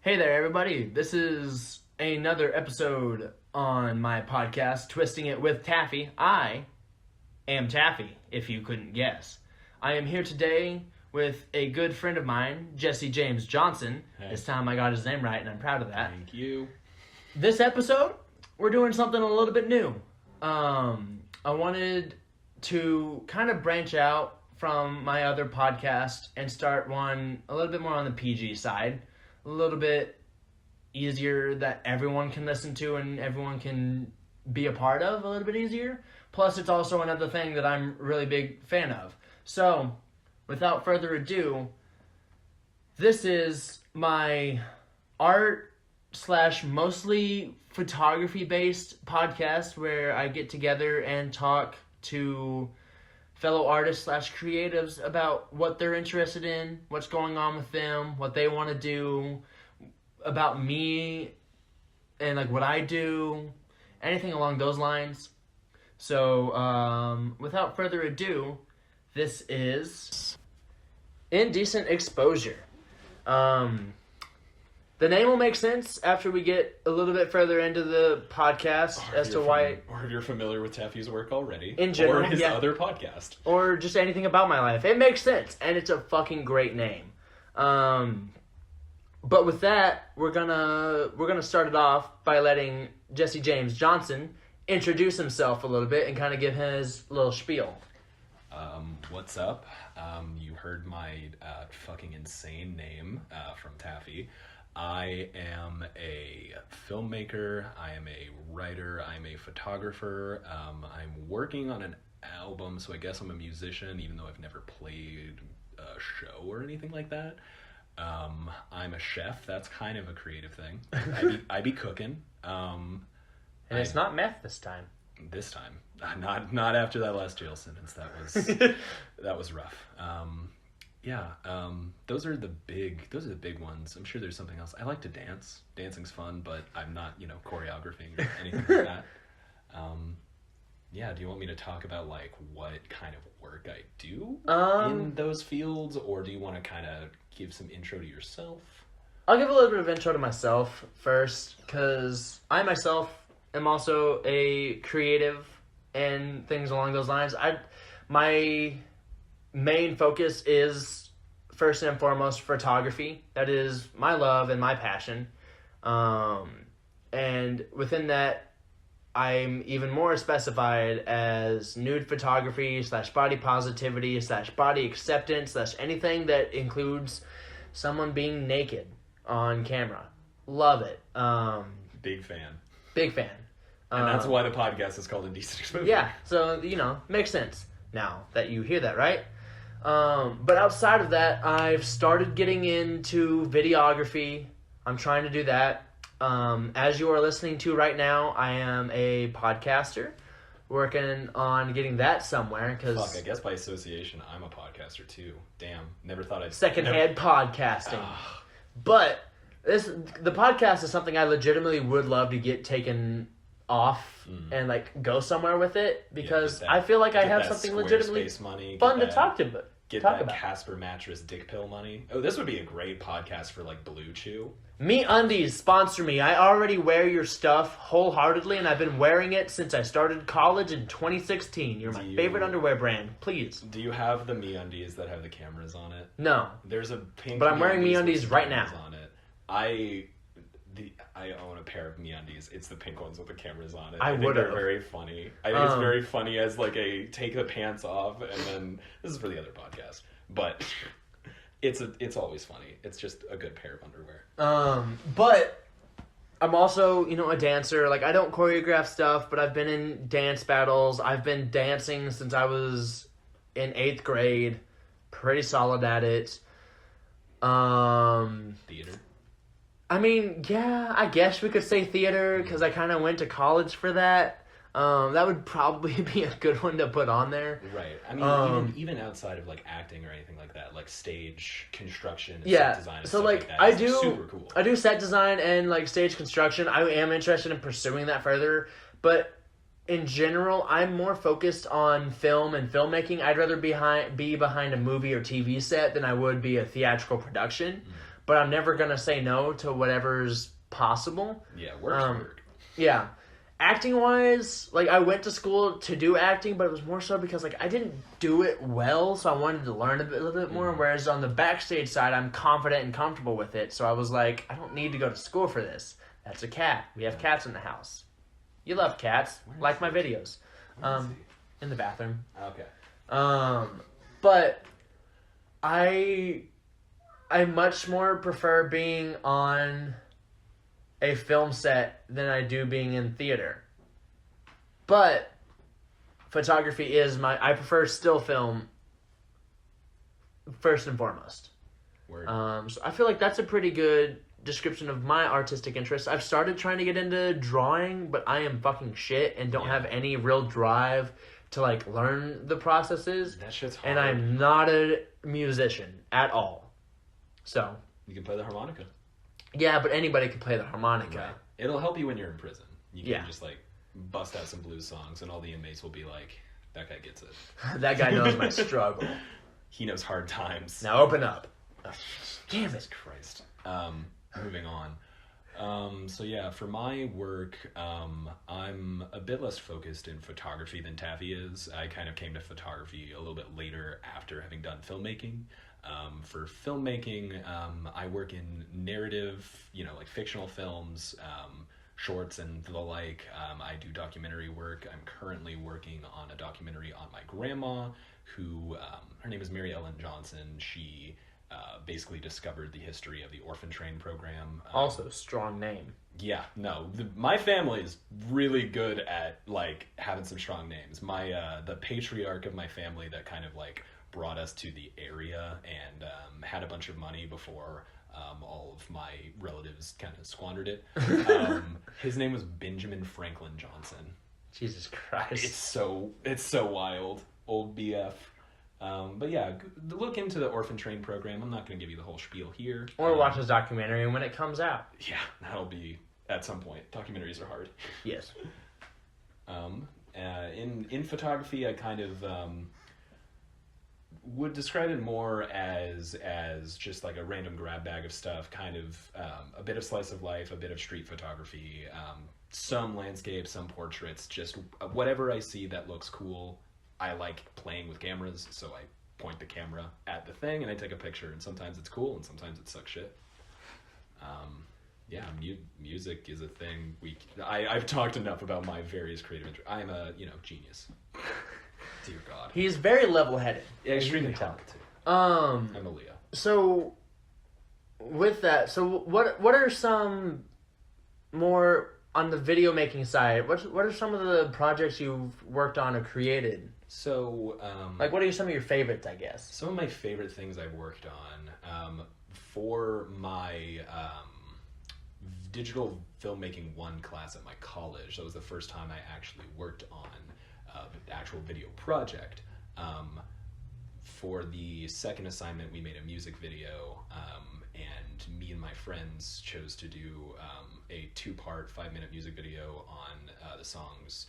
Hey there, everybody. This is another episode on my podcast, Twisting It with Taffy. I am Taffy, if you couldn't guess. I am here today with a good friend of mine, Jesse James Johnson. Hey. This time I got his name right, and I'm proud of that. Thank you. This episode, we're doing something a little bit new. I wanted to kind of branch out from my other podcast and start one a little bit more on the PG side. A little bit easier that everyone can listen to and everyone can be a part of, a little bit easier. Plus, it's also another thing that I'm really big fan of. So, without further ado, this is my art / mostly photography based podcast where I get together and talk to fellow artists / creatives about what they're interested in, what's going on with them, what they want to do, about me, and like what I do, anything along those lines. So, without further ado, this is Indecent Exposure. The name will make sense after we get a little bit further into the podcast as to why... Or if you're familiar with Taffy's work already. In general, or his yeah. other podcast. Or just anything about my life. It makes sense, and it's a fucking great name. But with that, we're gonna start it off by letting Jesse James Johnson introduce himself a little bit and kind of give his little spiel. What's up? You heard my fucking insane name from Taffy. I am a filmmaker, I am a writer, I'm a photographer, I'm working on an album, so I guess I'm a musician, even though I've never played a show or anything like that. I'm a chef, that's kind of a creative thing. I be cooking. And it's not meth this time. This time. Not after that last jail sentence. That was rough. Those are the big ones. I'm sure there's something else. I like to dance. Dancing's fun, but I'm not, choreographing or anything like that. Do you want me to talk about like what kind of work I do in those fields, or do you want to kind of give some intro to yourself? I'll give a little bit of intro to myself first, because I myself am also a creative and things along those lines. My main focus is first and foremost photography. That is my love and my passion. And within that, I'm even more specified as nude photography / body positivity / body acceptance / anything that includes someone being naked on camera. Love it. Big fan. Big fan. And that's why the podcast is called Indecent Exposure. Yeah, so, makes sense now that you hear that, right? But outside of that, I've started getting into videography. I'm trying to do that. As you are listening to right now, I am a podcaster, working on getting that somewhere. Fuck, I guess by association, I'm a podcaster too. Damn, never thought I'd... Secondhand podcasting. But the podcast is something I legitimately would love to get taken off and like go somewhere with it, because I feel like I have something legitimately fun to talk about. Get that Casper mattress dick pill money. Oh, this would be a great podcast for like Blue Chew. MeUndies, sponsor me. I already wear your stuff wholeheartedly, and I've been wearing it since I started college in 2016. You're my favorite underwear brand. Please. Do you have the MeUndies that have the cameras on it? No. There's a pink. But I'm wearing MeUndies right now. On it. I own a pair of MeUndies. It's the pink ones with the cameras on it. I think they're very funny. I think it's very funny as like a take the pants off, and then this is for the other podcast, but it's always funny. It's just a good pair of underwear. But I'm also, a dancer. Like, I don't choreograph stuff, but I've been in dance battles. I've been dancing since I was in 8th grade. Pretty solid at it. Theater. I mean, yeah, I guess we could say theater, because I kind of went to college for that. That would probably be a good one to put on there. Right. I mean, even outside of like acting or anything like that, like stage construction and set design and stuff like that, super cool. I do set design and like stage construction. I am interested in pursuing that further, but in general, I'm more focused on film and filmmaking. I'd rather be behind a movie or TV set than I would be a theatrical production. but I'm never gonna say no to whatever's possible. Yeah, work's work. Yeah. Acting wise, like I went to school to do acting, but it was more so because like I didn't do it well, so I wanted to learn a little bit more. Whereas on the backstage side, I'm confident and comfortable with it, so I was like, I don't need to go to school for this. That's a cat. We have cats in the house. You love cats, like my videos. In the bathroom. Okay. But I much more prefer being on a film set than I do being in theater. But photography is I prefer still film first and foremost. Word. So I feel like that's a pretty good description of my artistic interests. I've started trying to get into drawing, but I am fucking shit and don't have any real drive to like learn the processes. That shit's hard. And I'm not a musician at all. So You can play the harmonica. yeah, but anybody can play the harmonica. Right. It'll help you when you're in prison. You can Yeah. just like bust out some blues songs, and all the inmates will be like, "That guy gets it. That guy knows my struggle. He knows hard times." Now open up. Oh, damn Jesus it. Christ. Moving on. So yeah, for my work, I'm a bit less focused in photography than Taffy is. I kind of came to photography a little bit later after having done filmmaking. For filmmaking, I work in narrative, like fictional films, shorts and the like. I do documentary work. I'm currently working on a documentary on my grandma, who, her name is Mary Ellen Johnson. She basically discovered the history of the orphan train program. Also, strong name. Yeah, no, my family is really good at like having some strong names. My the patriarch of my family that kind of like brought us to the area and had a bunch of money before all of my relatives kind of squandered it. His name was Benjamin Franklin Johnson. Jesus Christ. It's so wild, old BF. But yeah, look into the orphan train program. I'm not going to give you the whole spiel here. Or watch this documentary when it comes out. Yeah, that'll be at some point. Documentaries are hard. Yes. In photography, I kind of would describe it more as just like a random grab bag of stuff, kind of a bit of slice of life, a bit of street photography, some landscape, some portraits, just whatever I see that looks cool. I like playing with cameras, so I point the camera at the thing and I take a picture, and sometimes it's cool and sometimes it sucks shit. Yeah, music is a thing. I've talked enough about my various creative interests. I'm a genius. Dear God. He's very level-headed. Yeah, extremely talented too. I'm a Leo. So, with that, what are some more on the video making side? What are some of the projects you've worked on or created? So, like, what are some of your favorites? I guess some of my favorite things I've worked on for my digital filmmaking 1 class at my college. That was the first time I actually worked on the actual video project. For the second assignment, we made a music video, and me and my friends chose to do a 2-part 5-minute music video on the songs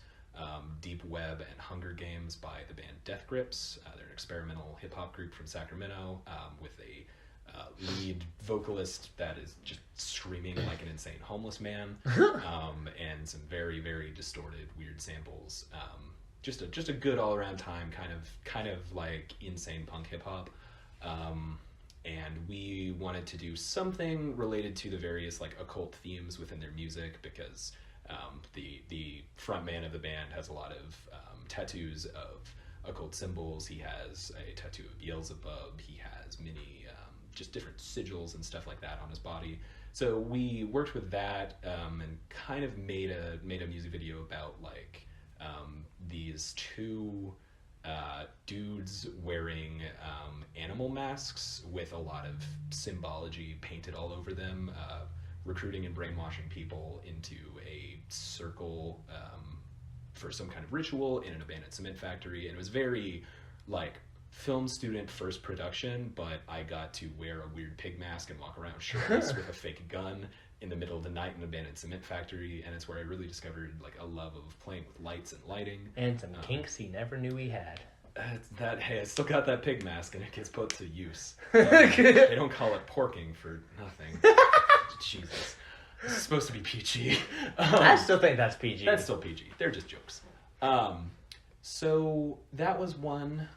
Deep Web and Hunger Games by the band Death Grips. They're an experimental hip-hop group from Sacramento with a lead vocalist that is just screaming like an insane homeless man, and some very, very distorted, weird samples. Just a good all around time, kind of like insane punk hip hop. And we wanted to do something related to the various like occult themes within their music, because the front man of the band has a lot of tattoos of occult symbols. He has a tattoo of Beelzebub. He has many just different sigils and stuff like that on his body. So we worked with that and kind of made a music video about like these 2 dudes wearing animal masks with a lot of symbology painted all over them, recruiting and brainwashing people into a circle for some kind of ritual in an abandoned cement factory. And it was very like film student first production, but I got to wear a weird pig mask and walk around shirtless with a fake gun in the middle of the night in an abandoned cement factory, and it's where I really discovered like a love of playing with lights and lighting. And some kinks he never knew he had. Hey, I still got that pig mask and it gets put to use. They don't call it porking for nothing. Jesus. This is supposed to be PG. I still think that's PG. That's still PG. They're just jokes. So that was one.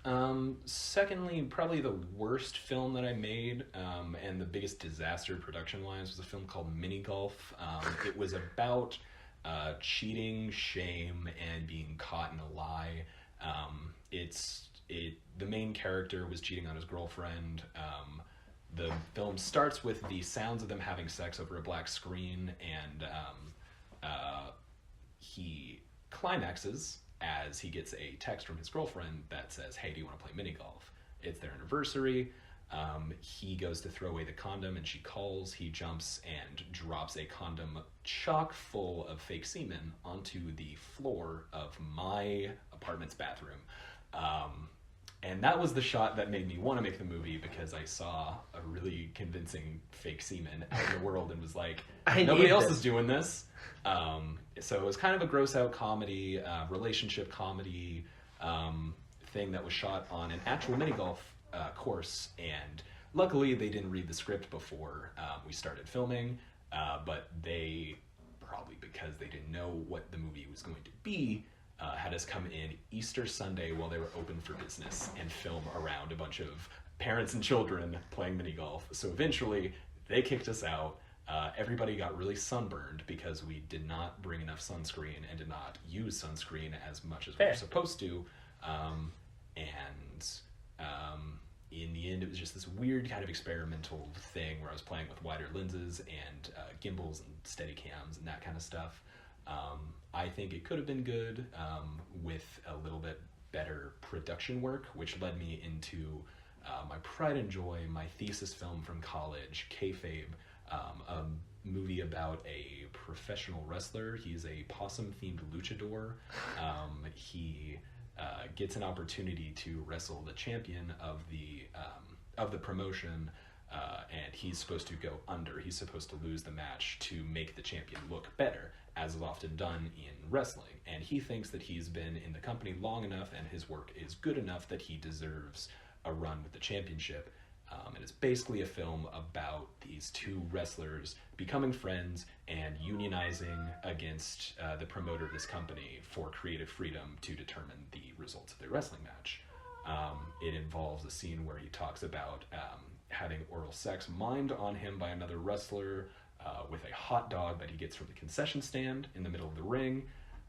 Secondly, probably the worst film that I made, and the biggest disaster production-wise, was a film called Mini Golf. It was about cheating, shame, and being caught in a lie. The main character was cheating on his girlfriend. The film starts with the sounds of them having sex over a black screen, and he climaxes as he gets a text from his girlfriend that says, "Hey, do you want to play mini golf?" It's their anniversary. He goes to throw away the condom, and she calls. He jumps and drops a condom chock full of fake semen onto the floor of my apartment's bathroom. And that was the shot that made me want to make the movie, because I saw a really convincing fake semen out in the world and was like, nobody else is doing this. So it was kind of a gross out comedy, relationship comedy thing that was shot on an actual mini golf course. And luckily they didn't read the script before we started filming, but they, probably because they didn't know what the movie was going to be, had us come in Easter Sunday while they were open for business and film around a bunch of parents and children playing mini golf. So eventually they kicked us out. Everybody got really sunburned because we did not bring enough sunscreen and did not use sunscreen as much as we were supposed to. In the end, it was just this weird kind of experimental thing where I was playing with wider lenses and gimbals and steady cams and that kind of stuff. I think it could have been good with a little bit better production work, which led me into my pride and joy, my thesis film from college, Kayfabe, a movie about a professional wrestler. He's a possum-themed luchador. He gets an opportunity to wrestle the champion of the promotion, and he's supposed to go under. He's supposed to lose the match to make the champion look better, as is often done in wrestling. And he thinks that he's been in the company long enough and his work is good enough that he deserves a run with the championship. And it's basically a film about these two wrestlers becoming friends and unionizing against the promoter of this company for creative freedom to determine the results of their wrestling match. It involves a scene where he talks about having oral sex mimed on him by another wrestler, with a hot dog that he gets from the concession stand in the middle of the ring.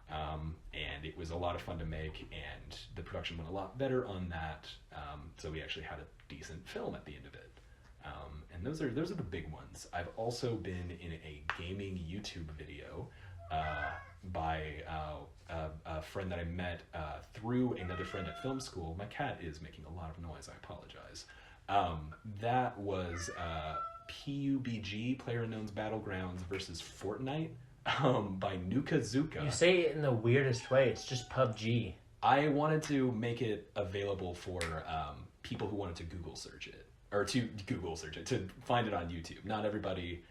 And it was a lot of fun to make, and the production went a lot better on that. So we actually had a decent film at the end of it. And those are the big ones. I've also been in a gaming YouTube video by a friend that I met through another friend at film school. My cat is making a lot of noise. I apologize. That was PUBG, PlayerUnknown's Battlegrounds versus Fortnite, by Nukazuka. You say it in the weirdest way. It's just PUBG. I wanted to make it available for people who wanted to Google search it, or to find it on YouTube. Not everybody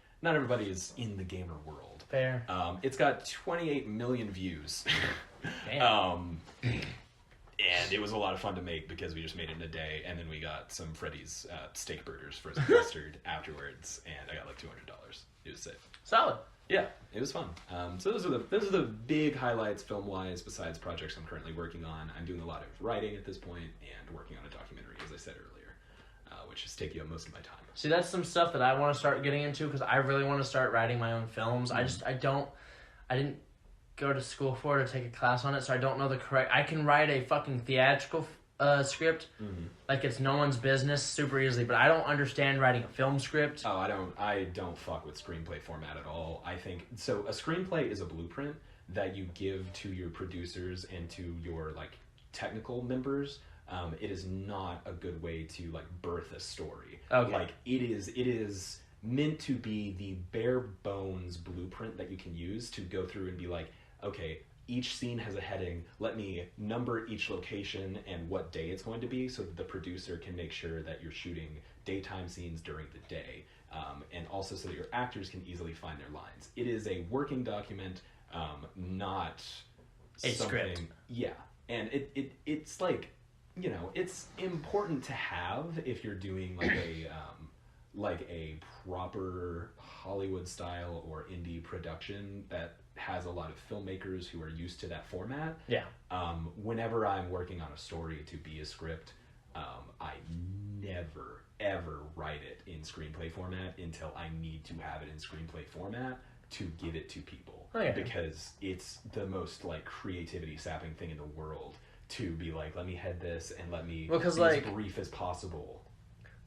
is in the gamer world. Fair. It's got 28 million views. Damn. And it was a lot of fun to make because we just made it in a day, and then we got some Freddy's steak burgers frozen custard afterwards, and I got like $200. It was sick. Solid. Yeah, it was fun. So those are the big highlights film wise. Besides projects I'm currently working on, I'm doing a lot of writing at this point and working on a documentary, as I said earlier, which is taking up most of my time. See, that's some stuff that I want to start getting into because I really want to start writing my own films. Mm-hmm. I didn't go to school for it or take a class on it, so I don't know I can write a fucking theatrical script, like it's no one's business, super easily, but I don't understand writing a film script. Oh, I don't fuck with screenplay format at all. I think, so a screenplay is a blueprint that you give to your producers and to your, like, technical members. It is not a good way to, like, birth a story. Okay. Like, it is meant to be the bare bones blueprint that you can use to go through and be like, okay, each scene has a heading. Let me number each location and what day it's going to be so that the producer can make sure that you're shooting daytime scenes during the day. And also so that your actors can easily find their lines. It is a working document, not a something... script. Yeah. And it's like... you know, it's important to have if you're doing like a proper Hollywood style or indie production that has a lot of filmmakers who are used to that format. Yeah. Whenever I'm working on a story to be a script, I never ever write it in screenplay format until I need to have it in screenplay format to give it to people. Oh, yeah. Because it's the most like creativity sapping thing in the world to be like, let me head this and let me be as brief as possible.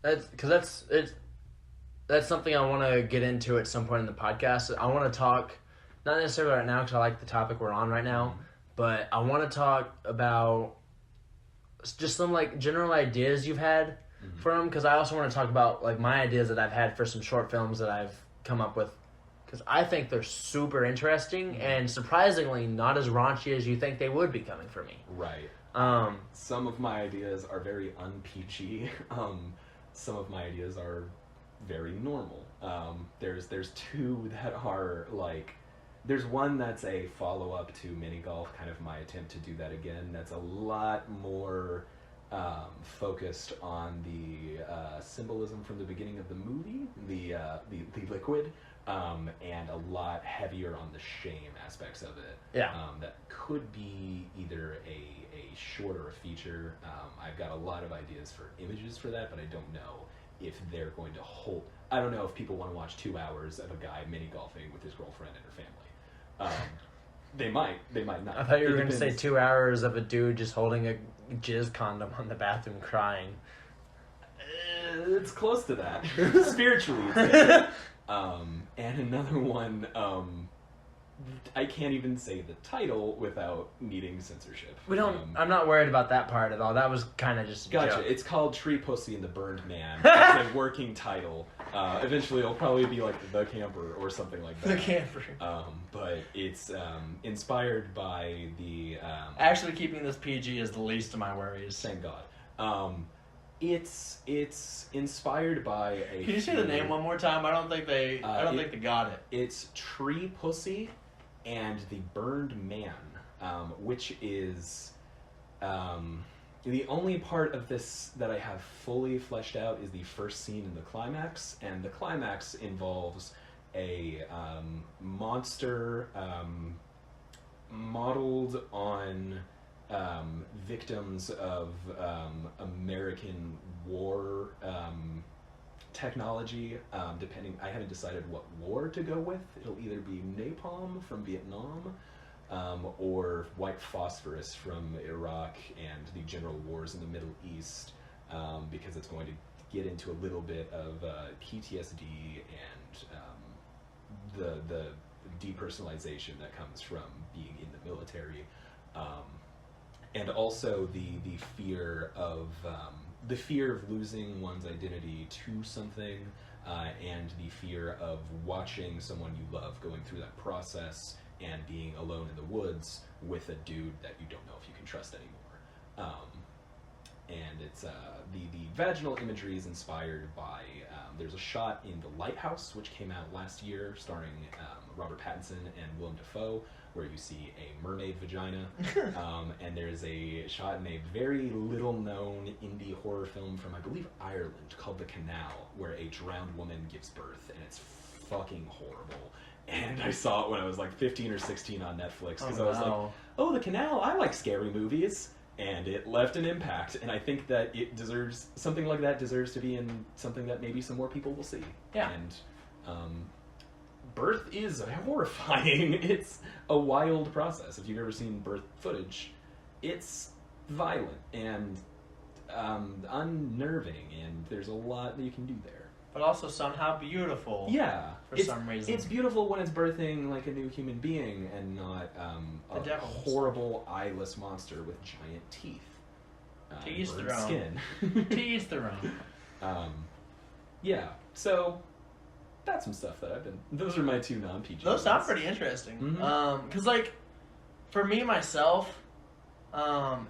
That's something I want to get into at some point in the podcast. I want to talk, not necessarily right now because I like the topic we're on right now, but I want to talk about just some like general ideas you've had for them, because I also want to talk about like my ideas that I've had for some short films that I've come up with, because I think they're super interesting and surprisingly not as raunchy as you think they would be coming from me. Right. Some of my ideas are very un-peachy. Some of my ideas are very normal. There's two that are like, there's one that's a follow-up to Mini Golf, kind of my attempt to do that again. That's a lot more focused on the symbolism from the beginning of the movie, the liquid, and a lot heavier on the shame aspects of it. Yeah. That could be either a short or a feature. I've got a lot of ideas for images for that, but I don't know if they're going to hold. I don't know if people want to watch 2 hours of a guy mini golfing with his girlfriend and her family. They might not. I thought you were going to say 2 hours of a dude just holding a jizz condom on the bathroom crying. It's close to that. Spiritually, it's better. And another one, I can't even say the title without needing censorship. We don't. I'm not worried about that part at all. That was kind of just a gotcha. joke. It's called Tree Pussy and the Burned Man. It's a working title. Eventually, it'll probably be like The Camper or something like that. The Camper. But it's inspired by the. Actually, keeping this PG is the least of my worries. Thank God. It's inspired by a. Can you say the name one more time? I don't think they got it. It's Tree Pussy and the Burned Man, which is the only part of this that I have fully fleshed out is the first scene in the climax, and the climax involves a monster modeled on victims of American war technology. Depending, I haven't decided what war to go with. It'll either be napalm from Vietnam, or white phosphorus from Iraq and the general wars in the Middle East, because it's going to get into a little bit of PTSD and the depersonalization that comes from being in the military. And also the fear of losing one's identity to something, and the fear of watching someone you love going through that process and being alone in the woods with a dude that you don't know if you can trust anymore. And it's the vaginal imagery is inspired by there's a shot in The Lighthouse, which came out last year, starring Robert Pattinson and Willem Dafoe, where you see a mermaid vagina. And there's a shot in a very little-known indie horror film from, I believe, Ireland, called The Canal, where a drowned woman gives birth, and it's fucking horrible. And I saw it when I was like 15 or 16 on Netflix, because I was like, oh, The Canal, I like scary movies. And it left an impact, and I think that it deserves, something like that deserves to be in something that maybe some more people will see. Yeah. And birth is horrifying. It's a wild process. If you've ever seen birth footage, it's violent and unnerving, and there's a lot that you can do there. But also somehow beautiful. Yeah. For some reason. It's beautiful when it's birthing like a new human being and not a horrible eyeless monster with giant teeth. To each their own. Skin. To each their own. Yeah. So that's some stuff that those are my two non-PG. Those sound pretty interesting. Mm-hmm. Cause like, for me myself,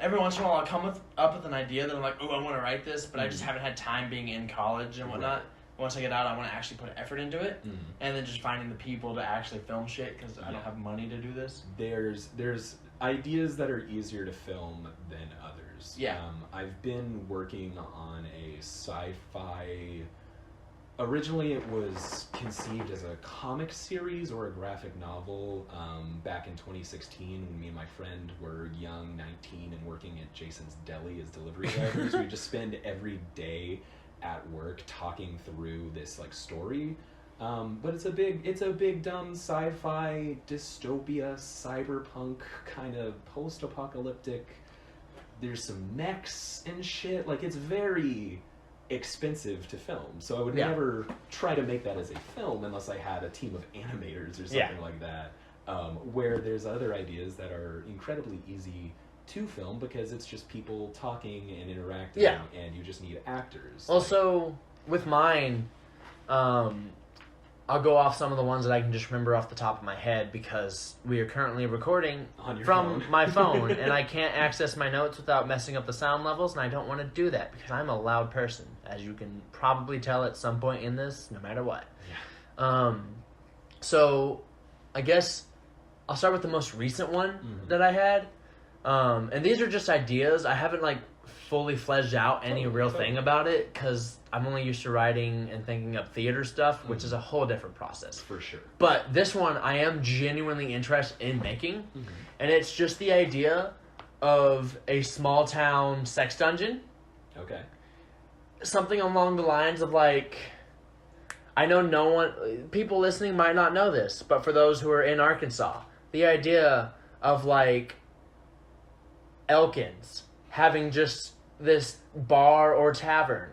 every once in a while I'll come up with an idea that I'm like, oh, I want to write this, but I just haven't had time being in college and whatnot. Right. once I get out, I want to actually put effort into it. Mhm. And then just finding the people to actually film shit because I don't have money to do this. There's ideas that are easier to film than others. Yeah. I've been working on a sci-fi. Originally, it was conceived as a comic series or a graphic novel back in 2016 when me and my friend were young, 19, and working at Jason's Deli as delivery drivers. We just spend every day at work talking through this like story. But it's a big dumb sci-fi dystopia, cyberpunk kind of post-apocalyptic. There's some mechs and shit. Like, it's very expensive to film, so I would never try to make that as a film unless I had a team of animators or something like that. Where there's other ideas that are incredibly easy to film because it's just people talking and interacting, and you just need actors. Also, with mine, I'll go off some of the ones that I can just remember off the top of my head because we are currently recording from my phone and I can't access my notes without messing up the sound levels, and I don't want to do that because I'm a loud person, as you can probably tell at some point in this, no matter what. Yeah. So I guess I'll start with the most recent one that I had. And these are just ideas. I haven't like fully fleshed out any real thing about it because I'm only used to writing and thinking up theater stuff, which is a whole different process. For sure. But this one I am genuinely interested in making, and it's just the idea of a small town sex dungeon. Okay. Something along the lines of like, I know people listening might not know this, but for those who are in Arkansas, the idea of like Elkins having just this bar or tavern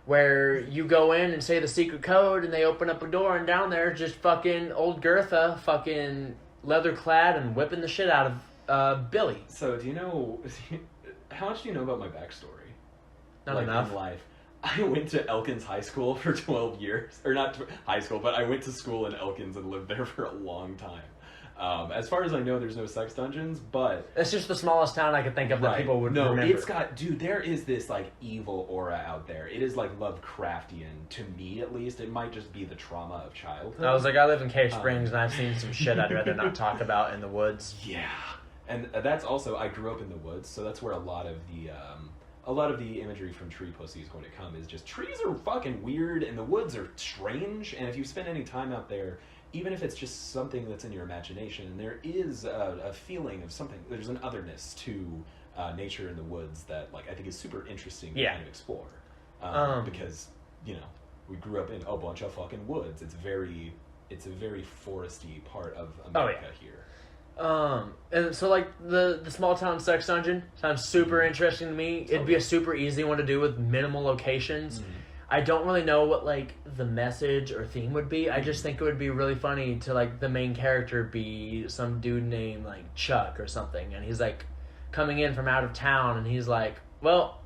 where you go in and say the secret code and they open up a door and down there just fucking old Gertha fucking leather clad and whipping the shit out of Billy. So do you know, how much do you know about my backstory? Not enough. In life. I went to Elkins High School for 12 years. Or not high school, but I went to school in Elkins and lived there for a long time. As far as I know, there's no sex dungeons, but... It's just the smallest town I could think of that people would remember. It's got... Dude, there is this, like, evil aura out there. It is, like, Lovecraftian, to me, at least. It might just be the trauma of childhood. I was like, I live in Cave Springs, and I've seen some shit I'd rather not talk about in the woods. Yeah. And that's also... I grew up in the woods, so that's where a lot of the imagery from Tree Pussy is going to come, is just trees are fucking weird, and the woods are strange, and if you spend any time out there... Even if it's just something that's in your imagination, there is a feeling of something. There's an otherness to nature in the woods that, like, I think is super interesting to kind of explore. Because, you know, we grew up in a bunch of fucking woods. It's a very foresty part of America here. And so, like, the small town sex dungeon sounds super interesting to me. It'd be a super easy one to do with minimal locations. I don't really know what, like, the message or theme would be. I just think it would be really funny to, like, the main character be some dude named, like, Chuck or something. And he's, like, coming in from out of town, and he's like, well,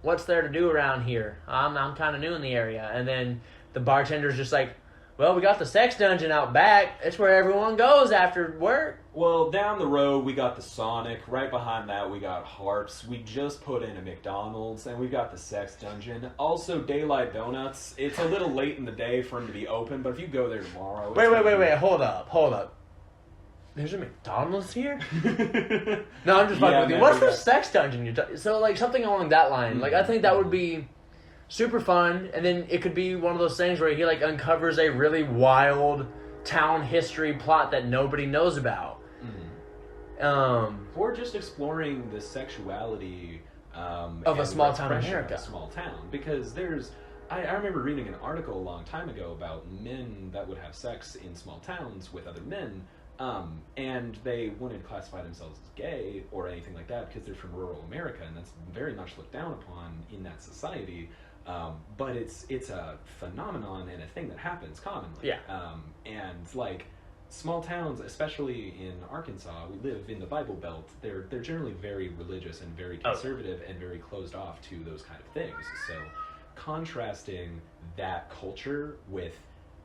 what's there to do around here? I'm kind of new in the area. And then the bartender's just like, well, we got the sex dungeon out back. It's where everyone goes after work. Well, down the road, we got the Sonic. Right behind that, we got Harps. We just put in a McDonald's, and we've got the sex dungeon. Also, Daylight Donuts. It's a little late in the day for them to be open, but if you go there tomorrow... Wait. Hold up. There's a McDonald's here? No, I'm just fucking with you. What's the sex dungeon you're talking... So, like, something along that line. Like, I think that would be... super fun, and then it could be one of those things where he, like, uncovers a really wild town history plot that nobody knows about. Or just exploring the sexuality of a small town in America. Of a small town. Because there's... I remember reading an article a long time ago about men that would have sex in small towns with other men, and they wouldn't classify themselves as gay or anything like that because they're from rural America, and that's very much looked down upon in that society. But it's a phenomenon and a thing that happens commonly. Yeah. And like small towns, especially in Arkansas, we live in the Bible Belt. They're generally very religious and very conservative and very closed off to those kind of things. So contrasting that culture with,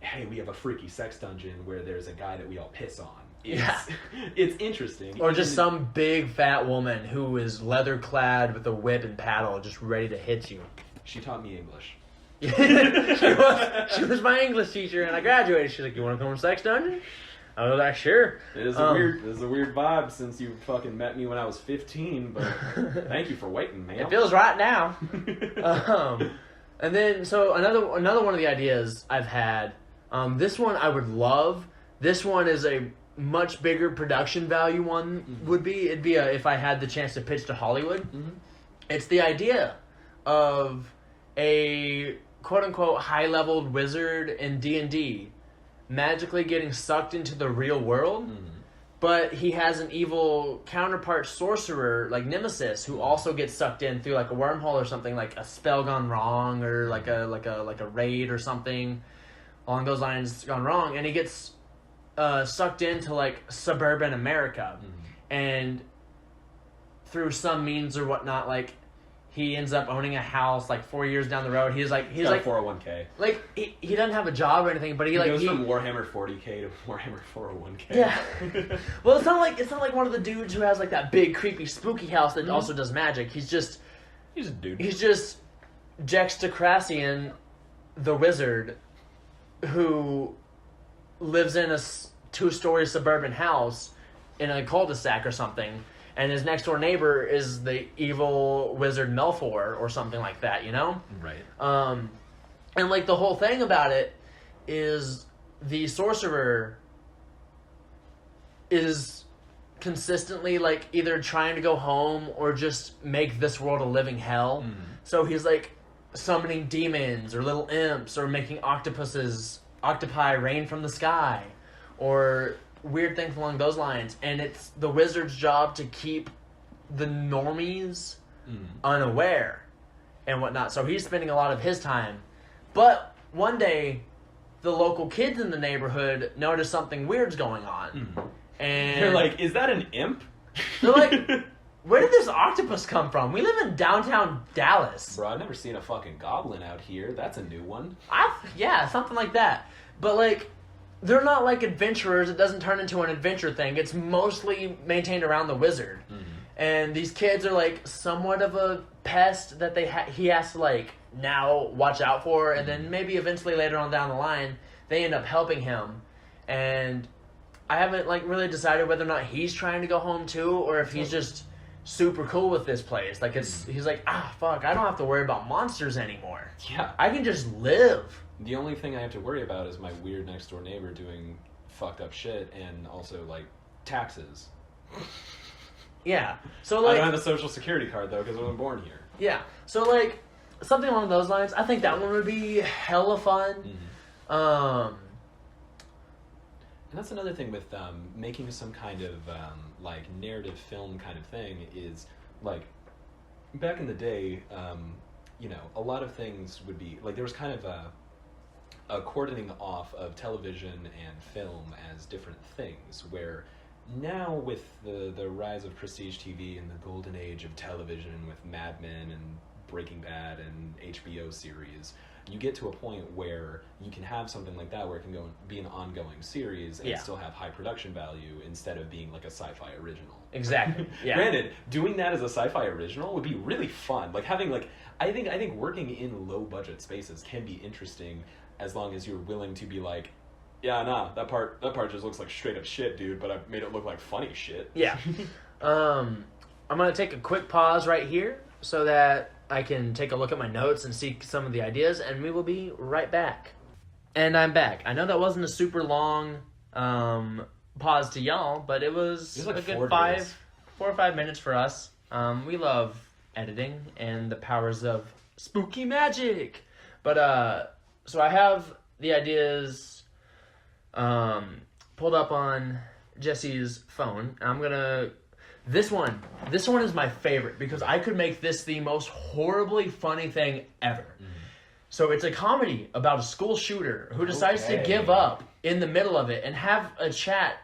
hey, we have a freaky sex dungeon where there's a guy that we all piss on. It's interesting. Or just some big fat woman who is leather clad with a whip and paddle just ready to hit you. She taught me English. She was my English teacher, and I graduated. She's like, "You want to come to Sex Dungeon?" I was like, "Sure." It is a weird vibe since you fucking met me when I was 15, but thank you for waiting, man. It feels right now. And then so another one of the ideas I've had. This one I would love. This one is a much bigger production value one. Mm-hmm. It'd be if I had the chance to pitch to Hollywood. Mm-hmm. It's the idea of a quote unquote high leveled wizard in D&D magically getting sucked into the real world. Mm-hmm. But he has an evil counterpart sorcerer like Nemesis who also gets sucked in through like a wormhole or something, like a spell gone wrong or like a raid or something along those lines gone wrong, and he gets sucked into like suburban America. Mm-hmm. And through some means or whatnot, like he ends up owning a house like 4 years down the road. He's like 401k. Like he doesn't have a job or anything, but he goes from Warhammer 40k to Warhammer 401k. Yeah. Well, it's not like one of the dudes who has like that big creepy spooky house that also does magic. He's a dude. He's just Jexta the wizard who lives in a 2-story suburban house in a cul-de-sac or something. And his next door neighbor is the evil wizard Melfor or something like that, you know? Right. And like the whole thing about it is the sorcerer is consistently like either trying to go home or just make this world a living hell. Mm. So he's like summoning demons or little imps or making octopi rain from the sky or weird things along those lines, and it's the wizard's job to keep the normies unaware and whatnot. So he's spending a lot of his time. But one day, the local kids in the neighborhood notice something weird's going on. And they're like, "Is that an imp?" They're like, "Where did this octopus come from? We live in downtown Dallas." Bro, I've never seen a fucking goblin out here. That's a new one. Yeah, something like that. But like, they're not like adventurers. It doesn't turn into an adventure thing. It's mostly maintained around the wizard. Mm-hmm. And these kids are like somewhat of a pest that he has to like now watch out for. And then maybe eventually later on down the line, they end up helping him. And I haven't like really decided whether or not he's trying to go home too, or if he's just super cool with this place. Like he's like, fuck, I don't have to worry about monsters anymore. Yeah. I can just live. The only thing I have to worry about is my weird next door neighbor doing fucked up shit and also like taxes. Yeah. So like, I don't have a social security card though because I wasn't born here. Yeah. So like something along those lines. I think that one would be hella fun. Mm-hmm. And that's another thing with making some kind of like narrative film kind of thing is like back in the day, a lot of things would be like there was kind of a cordoning off of television and film as different things, where now with the rise of prestige TV and the golden age of television with Mad Men and Breaking Bad and HBO series, you get to a point where you can have something like that where it can be an ongoing series and still have high production value instead of being like a sci-fi original. Exactly. Yeah. Granted, doing that as a sci-fi original would be really fun. Like having like I think working in low budget spaces can be interesting as long as you're willing to be like, yeah, nah, that part just looks like straight up shit, dude, but I made it look like funny shit. Yeah. I'm going to take a quick pause right here so that I can take a look at my notes and see some of the ideas, and we will be right back. And I'm back. I know that wasn't a super long pause to y'all, but it was like a good 4 or 5 minutes for us. We love editing and the powers of spooky magic. But so I have the ideas pulled up on Jesse's phone. This one is my favorite because I could make this the most horribly funny thing ever. Mm-hmm. So it's a comedy about a school shooter who decides to give up in the middle of it and have a chat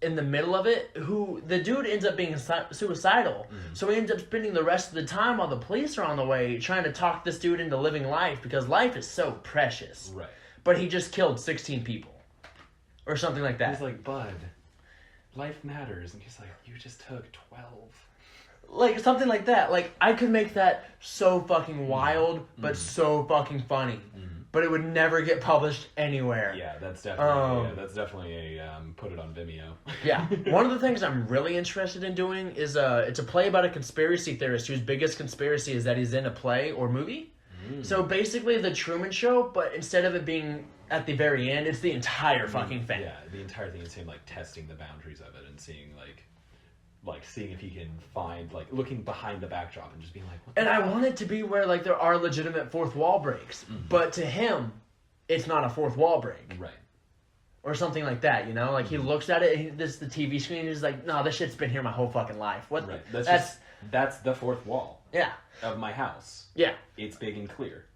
in the middle of it. The dude ends up being suicidal. Mm-hmm. So he ends up spending the rest of the time while the police are on the way trying to talk this dude into living life because life is so precious. Right. But he just killed 16 people. Or something like that. He's like, bud, life matters. And he's like, you just took 12. Like, something like that. Like, I could make that so fucking wild, but so fucking funny. But it would never get published anywhere. Yeah, that's definitely a put it on Vimeo. Yeah. One of the things I'm really interested in doing is it's a play about a conspiracy theorist whose biggest conspiracy is that he's in a play or movie. So basically the Truman Show, but instead of it being at the very end, it's the entire fucking thing. Yeah, the entire thing is him like testing the boundaries of it and seeing seeing if he can find, like, looking behind the backdrop and just being like, what the And fuck? I want it to be where, like, there are legitimate fourth wall breaks. But to him, it's not a fourth wall break. Right. Or something like that, you know? Like, he looks at it, and this is the TV screen, and he's like, no, this shit's been here my whole fucking life. What? Right. That's the fourth wall Yeah. of my house. Yeah. It's big and clear.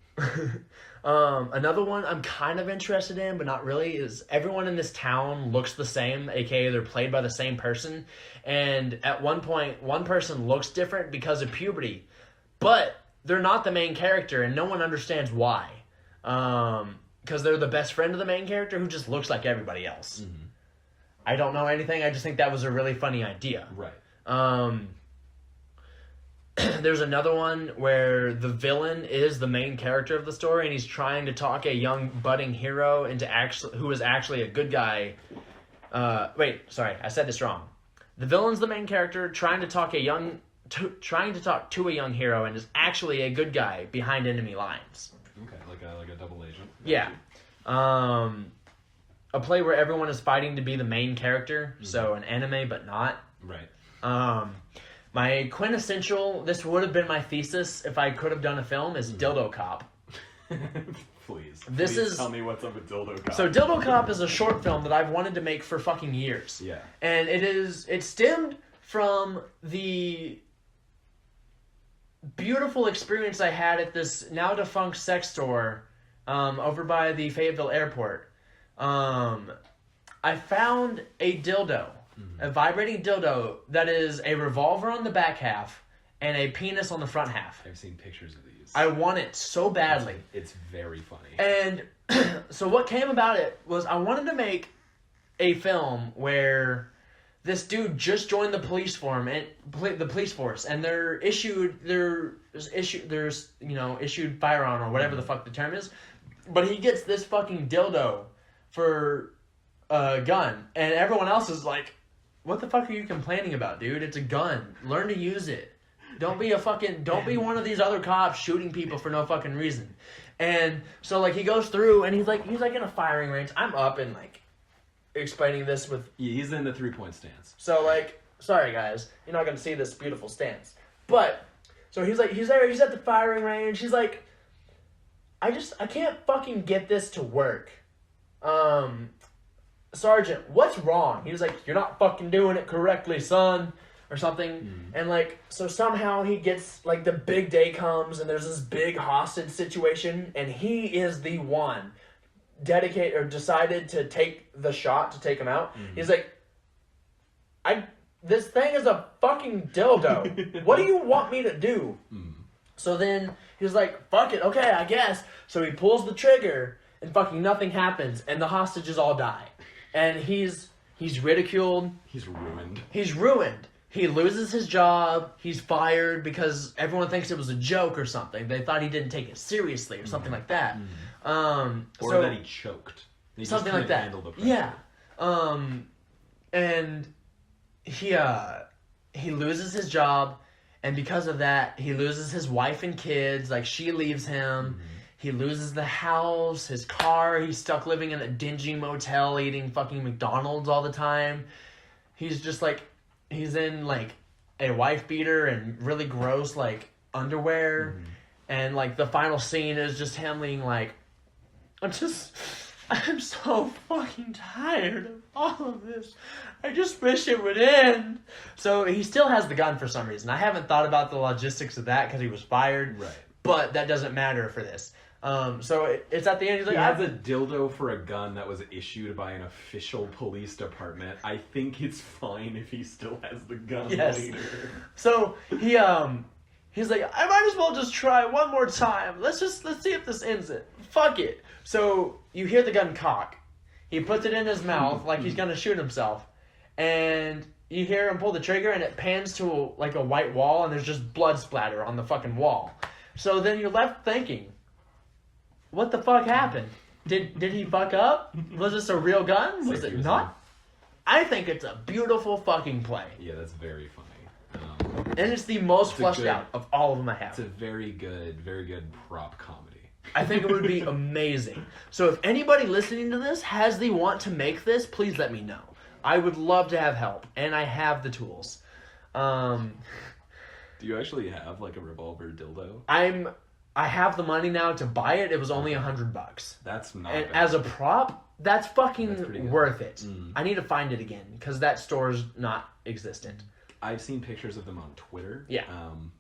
Another one I'm kind of interested in, but not really, is everyone in this town looks the same, aka they're played by the same person. And at one point, one person looks different because of puberty, but they're not the main character, and no one understands why. Because they're the best friend of the main character who just looks like everybody else. I don't know anything. I just think that was a really funny idea. Right. There's another one where the villain is the main character of the story, and he's trying to talk a young budding hero into who is actually a good guy. Wait, sorry, I said this wrong. The villain's the main character trying to talk to a young hero, and is actually a good guy behind enemy lines. Okay, like a double agent. Yeah. A play where everyone is fighting to be the main character, so an anime but not. Right. My quintessential, this would have been my thesis if I could have done a film, is Dildo Cop. Please Tell me what's up with Dildo Cop. So Dildo Cop is a short film that I've wanted to make for fucking years. Yeah. And it stemmed from the beautiful experience I had at this now defunct sex store over by the Fayetteville airport. I found a dildo. A vibrating dildo that is a revolver on the back half and a penis on the front half. I've seen pictures of these. I want it so badly. It's very funny. And so what came about it was I wanted to make a film where this dude just joined the police force, and they're issued firearm or whatever the fuck the term is, but he gets this fucking dildo for a gun, and everyone else is like, what the fuck are you complaining about, dude? It's a gun. Learn to use it. Don't be one of these other cops shooting people for no fucking reason. And so, like, he goes through, and he's like in a firing range. I'm up and, like, explaining this with... Yeah, he's in the 3-point stance. So, like, sorry, guys. You're not going to see this beautiful stance. But, so he's there, he's at the firing range. He's like, I can't fucking get this to work. Sergeant, what's wrong? He was like, you're not fucking doing it correctly, son, or something. And, like, so somehow he gets, like, the big day comes, and there's this big hostage situation, and he is the one decided to take the shot to take him out. He's like, this thing is a fucking dildo. What do you want me to do? So then he's like, fuck it, okay, I guess. So he pulls the trigger, and fucking nothing happens, and the hostages all die. And he's ridiculed. He's ruined. He loses his job. He's fired because everyone thinks it was a joke or something. They thought he didn't take it seriously or something like that. Or that he choked. He something like that. Yeah. And he loses his job, and because of that, he loses his wife and kids. Like, she leaves him. He loses the house, his car. He's stuck living in a dingy motel eating fucking McDonald's all the time. He's just like, he's in like a wife beater and really gross like underwear. And like the final scene is just him being like, I'm so fucking tired of all of this. I just wish it would end. So he still has the gun for some reason. I haven't thought about the logistics of that because he was fired. Right. But that doesn't matter for this. So it's at the end. He's like, he has a dildo for a gun that was issued by an official police department. I think it's fine if he still has the gun later. So he's like, I might as well just try one more time. Let's see if this ends it. Fuck it. So you hear the gun cock. He puts it in his mouth like he's gonna shoot himself, and you hear him pull the trigger, and it pans to like a white wall, and there's just blood splatter on the fucking wall. So then you're left thinking, what the fuck happened? Did he fuck up? Was this a real gun? Was it not? I think it's a beautiful fucking play. Yeah, that's very funny. And it's the most fleshed out of all of them I have. It's a very good prop comedy. I think it would be amazing. So if anybody listening to this has the want to make this, please let me know. I would love to have help, and I have the tools. Do you actually have like a revolver dildo? I have the money now to buy it. It was only $100. That's not And bad. as a prop, that's fucking pretty good. worth it. Mm. I need to find it again because that store's not existent. I've seen pictures of them on Twitter. Yeah.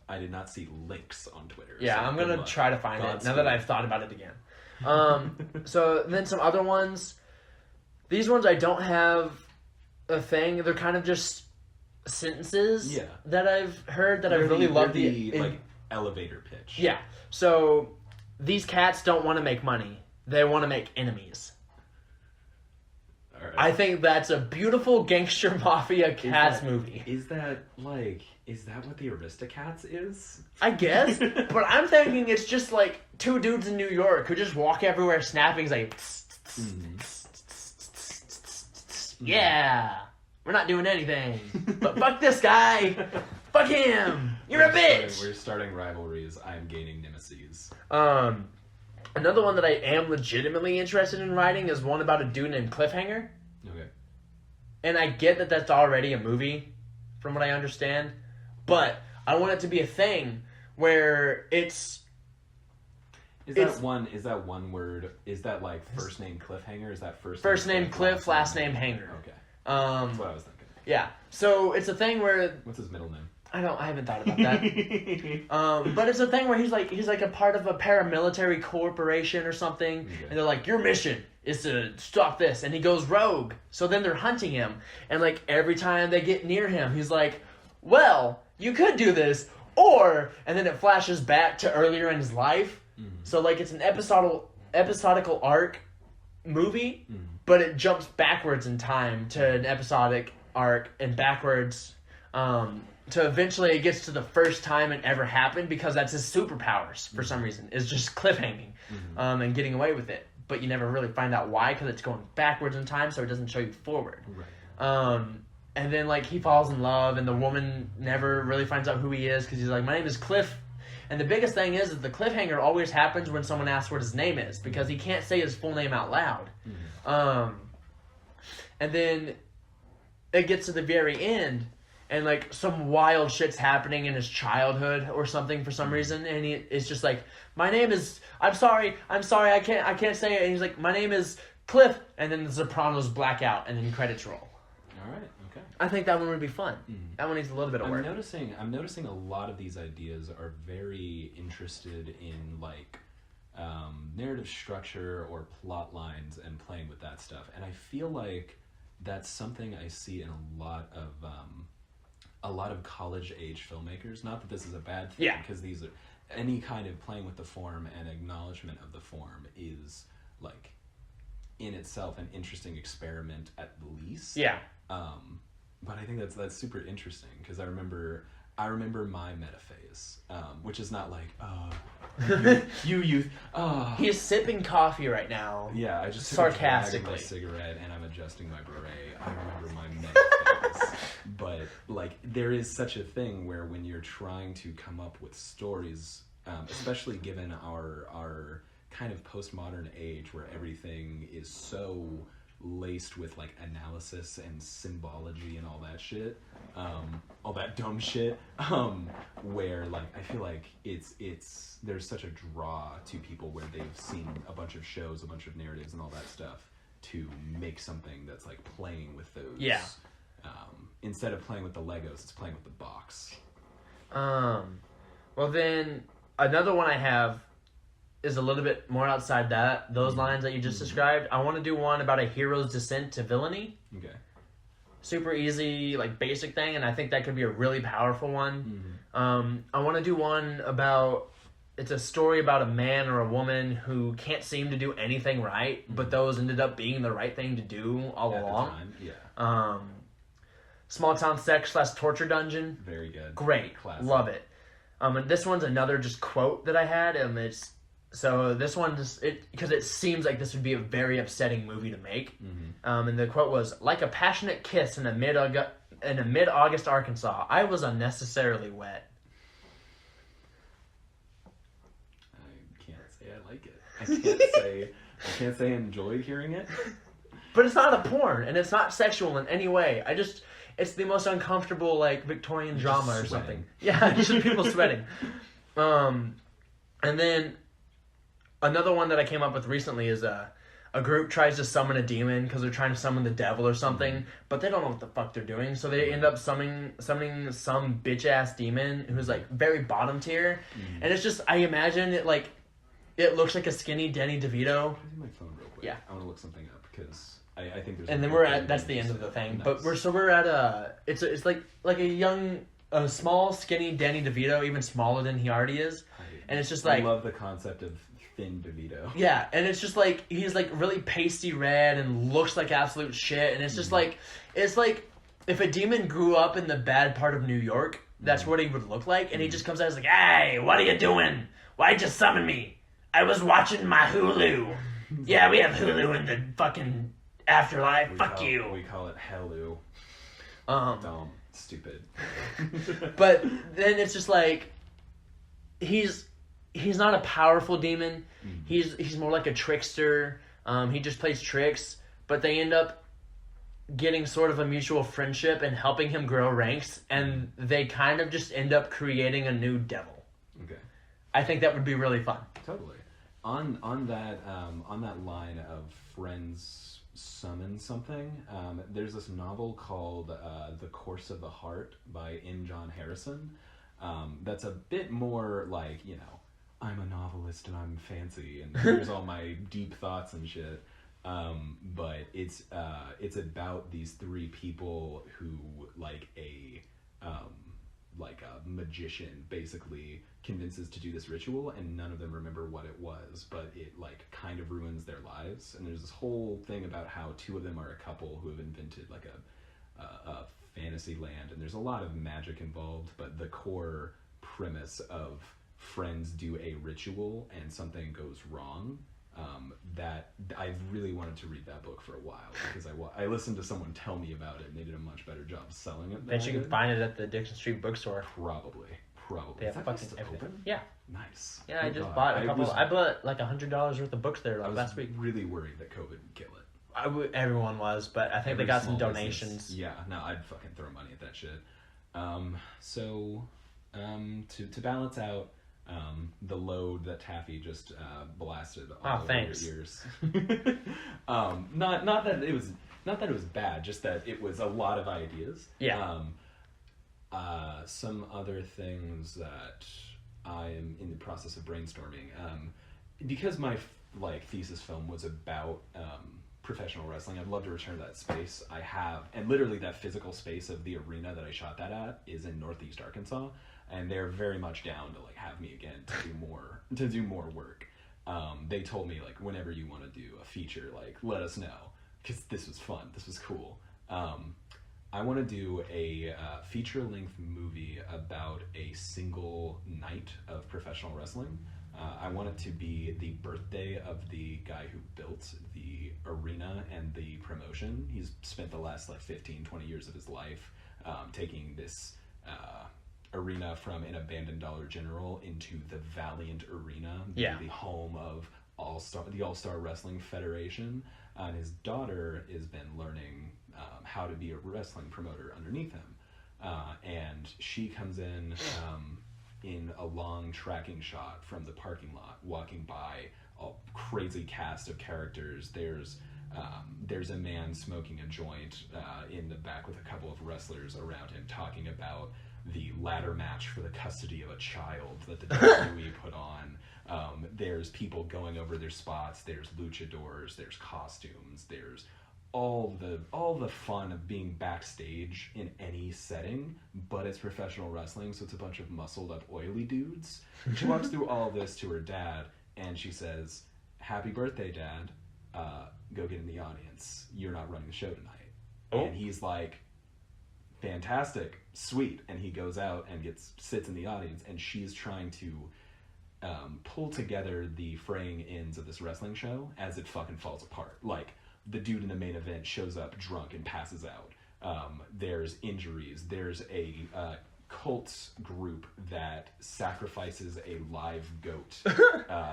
I did not see links on Twitter. Yeah, so I'm good gonna luck. try to find it now Godspeed. that I've thought about it again. So then some other ones. These ones I don't have a thing. They're kind of just sentences that I've heard that I really love like elevator pitch. Yeah. So these cats don't want to make money. They want to make enemies. All right. I think that's a beautiful gangster mafia cats movie. Is that what the Aristocats is? I guess. But I'm thinking it's just like two dudes in New York who just walk everywhere snapping. It's like, yeah, we're not doing anything. But fuck this guy. Fuck him. You're a bitch. We're starting rivalries. I am gaining nemesis. Another one that I am legitimately interested in writing is one about a dude named Cliffhanger. Okay. And I get that that's already a movie, from what I understand. But I want it to be a thing where it's... Is that one word? Is that like first name Cliffhanger? Is that first name Cliff, last name Hanger? Okay. That's what I was thinking. Yeah. So it's a thing where... What's his middle name? I haven't thought about that. But it's a thing where he's like a part of a paramilitary corporation or something, and they're like, your mission is to stop this, and he goes rogue. So then they're hunting him, and like every time they get near him, he's like, well, you could do this, and then it flashes back to earlier in his life. Mm-hmm. So like it's an episodical arc movie, but it jumps backwards in time to an episodic arc and backwards. To eventually it gets to the first time it ever happened because that's his superpowers for some reason. Is just cliffhanging and getting away with it. But you never really find out why because it's going backwards in time so it doesn't show you forward. Right. And then like he falls in love and the woman never really finds out who he is because he's like, my name is Cliff. And the biggest thing is that the cliffhanger always happens when someone asks what his name is because he can't say his full name out loud. And then it gets to the very end and like some wild shit's happening in his childhood or something for some reason, and it's just like, my name is, I'm sorry, I can't say it, and he's like, my name is Cliff, and then the Sopranos black out, and then credits roll. All right, okay. I think that one would be fun. That one needs a little bit of work. I'm noticing a lot of these ideas are very interested in like narrative structure or plot lines and playing with that stuff, and I feel like that's something I see in a lot of college age filmmakers. Not that this is a bad thing, because these are any kind of playing with the form and acknowledgement of the form is like in itself an interesting experiment at least. Yeah. But I think that's super interesting because I remember my meta phase, which is not like you youth. He's sipping coffee right now. Yeah, I just sarcastically took a drag of my cigarette and I'm adjusting my beret. I remember my meta phase. But like there is such a thing where when you're trying to come up with stories, especially given our kind of postmodern age where everything is so laced with like analysis and symbology and all that shit, all that dumb shit, where like I feel like it's there's such a draw to people where they've seen a bunch of shows, a bunch of narratives and all that stuff to make something that's like playing with those. Yeah. Instead of playing with the Legos, it's playing with the box. Well then another one I have is a little bit more outside those lines that you just described. I want to do one about a hero's descent to villainy. Okay. Super easy, like basic thing, and I think that could be a really powerful one. I want to do one about, it's a story about a man or a woman who can't seem to do anything right, but those ended up being the right thing to do all along. small town sex / torture dungeon. Very good. Great. Classic. Love it. And this one's another just quote that I had. So this one because it seems like this would be a very upsetting movie to make. Mm-hmm. And the quote was, "Like a passionate kiss in a mid-August Arkansas, I was unnecessarily wet." I can't say I like it. I can't say I enjoy hearing it. But it's not a porn, and it's not sexual in any way. It's the most uncomfortable, like, Victorian drama or sweating. something. Yeah, just people sweating. And then another one that I came up with recently is a group tries to summon a demon because they're trying to summon the devil or something, but they don't know what the fuck they're doing, so they end up summoning some bitch-ass demon who's, like, very bottom tier, and it's just, I imagine it, like, it looks like a skinny Danny DeVito. Can I see my phone real quick? Yeah. I want to look something up because I think there's. And then that's the end of the thing. Nice. But we're at it's like a small skinny Danny DeVito, even smaller than he already is, and it's just like, I love the concept of thin DeVito. yeah, and it's just like he's like really pasty red and looks like absolute shit, and it's just like it's like if a demon grew up in the bad part of New York, that's what he would look like, and he just comes out as like, "Hey, what are you doing? Why'd you summon me? I was watching my Hulu. Yeah, we have Hulu in the fucking afterlife. Fuck you." We call it Hellu. Dumb. Stupid. But then it's just like he's not a powerful demon. He's more like a trickster. He just plays tricks, but they end up getting sort of a mutual friendship and helping him grow ranks, and they kind of just end up creating a new devil. Okay. I think that would be really fun. Totally. On that line of friends summon something, there's this novel called The Course of the Heart by N. John Harrison. That's a bit more like, you know, I'm a novelist and I'm fancy and here's all my deep thoughts and shit. But it's about these three people who like a magician basically convinces to do this ritual, and none of them remember what it was, but it like kind of ruins their lives. And there's this whole thing about how two of them are a couple who have invented like a fantasy land, and there's a lot of magic involved, but the core premise of friends do a ritual and something goes wrong. That I've really wanted to read that book for a while because I listened to someone tell me about it and they did a much better job selling it. Bet you can find it at the Dixon Street bookstore. Probably. They Is have that fucking still everything. open? Yeah. Nice. Yeah, I Thank just God. bought a couple. I bought like $100 worth of books there I was last week. really worried that COVID would kill it. Everyone was, but I think Every they got some small donations. business. Yeah, no, I'd fucking throw money at that shit. To balance out the load that Taffy just blasted all over thanks. your ears. Not that it was bad, just that it was a lot of ideas. Yeah. Some other things that I am in the process of brainstorming. Because my thesis film was about professional wrestling, I'd love to return to that space. I have, and literally that physical space of the arena that I shot that at is in Northeast Arkansas, and they're very much down to have me again to do more work. They told me whenever you want to do a feature, let us know, because this was fun, this was cool. I want to do a feature-length movie about a single night of professional wrestling. I want it to be the birthday of the guy who built the arena and the promotion. He's spent the last 15, 20 years of his life taking this arena from an abandoned Dollar General into the Valiant Arena, the home of the All-Star Wrestling Federation. And his daughter has been learning how to be a wrestling promoter underneath him. And she comes in a long tracking shot from the parking lot, walking by a crazy cast of characters. There's a man smoking a joint in the back with a couple of wrestlers around him, talking about the ladder match for the custody of a child that the WWE put on. There's people going over their spots. There's luchadors. There's costumes. There's all the fun of being backstage in any setting, but it's professional wrestling, so it's a bunch of muscled up oily dudes. She walks through all this to her dad, and she says, "Happy birthday, Dad. Go get in the audience. You're not running the show tonight." Oh. And he's like, fantastic, sweet. And he goes out and sits in the audience, and she's trying to pull together the fraying ends of this wrestling show as it fucking falls apart. Like, the dude in the main event shows up drunk and passes out. There's injuries. There's a cult group that sacrifices a live goat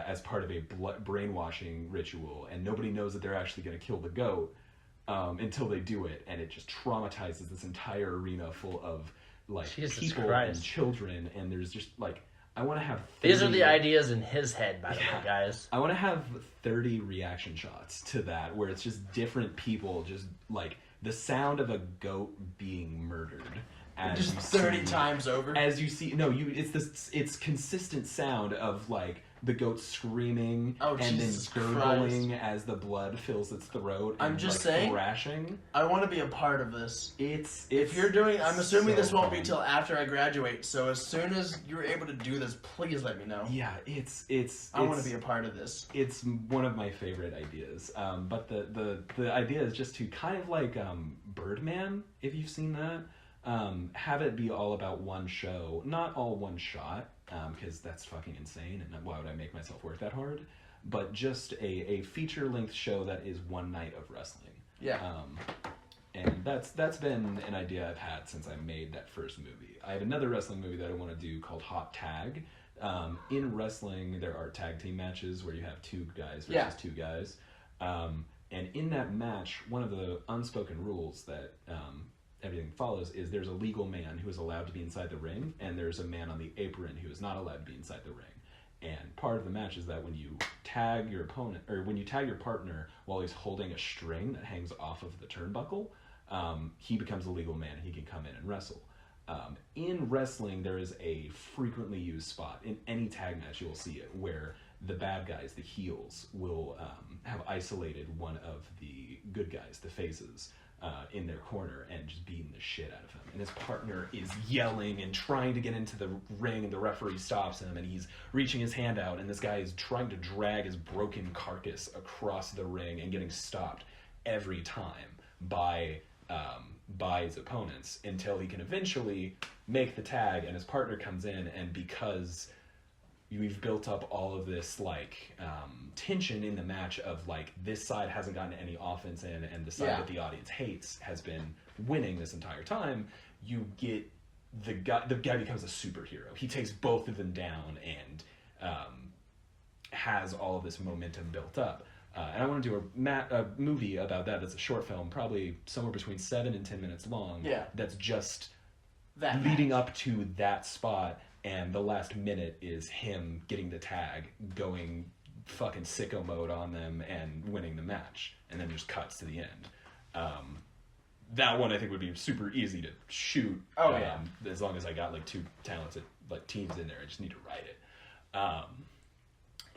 as part of a brainwashing ritual, and nobody knows that they're actually going to kill the goat until they do it, and it just traumatizes this entire arena full of like Jesus people Christ. and children, and there's just like, I want to have 30, These are the ideas in his head, by the way, guys. I want to have 30 reaction shots to that where it's just different people, just like the sound of a goat being murdered. As Just you 30 see, times over. As you see, no, it's consistent sound of like the goat screaming and Jesus then gurgling as the blood fills its throat. I'm and, just like, saying, thrashing. I want to be a part of this. It's If you're doing, I'm assuming so this won't be fun. till after I graduate. So as soon as you're able to do this, please let me know. Yeah, it's I want to be a part of this. It's one of my favorite ideas. But the idea is just to kind of like Birdman, if you've seen that. Have it be all about one show, not all one shot, because that's fucking insane, and why would I make myself work that hard? But just a feature-length show that is one night of wrestling. Yeah. And that's been an idea I've had since I made that first movie. I have another wrestling movie that I want to do called Hot Tag. In wrestling, there are tag team matches where you have two guys versus two guys. And in that match, one of the unspoken rules that everything follows is there's a legal man who is allowed to be inside the ring, and there's a man on the apron who is not allowed to be inside the ring. And part of the match is that when you tag your opponent, or when you tag your partner while he's holding a string that hangs off of the turnbuckle, he becomes a legal man and he can come in and wrestle. In wrestling, there is a frequently used spot. In any tag match, you'll see it, where the bad guys, the heels, will have isolated one of the good guys, the faces, in their corner and just beating the shit out of him. And his partner is yelling and trying to get into the ring, and the referee stops him, and he's reaching his hand out, and this guy is trying to drag his broken carcass across the ring and getting stopped every time by his opponents until he can eventually make the tag, and his partner comes in, and because we've built up all of this like tension in the match of like this side hasn't gotten any offense in, and the side that the audience hates has been winning this entire time, you get the guy becomes a superhero. He takes both of them down and has all of this momentum built up. And I want to do a movie about that. That's a short film, probably somewhere between 7 and 10 minutes long. Yeah. That's just That leading match. up to that spot, and the last minute is him getting the tag, going fucking sicko mode on them, and winning the match, and then just cuts to the end. That one I think would be super easy to shoot. As long as I got like 2 talented like teams in there, I just need to write it.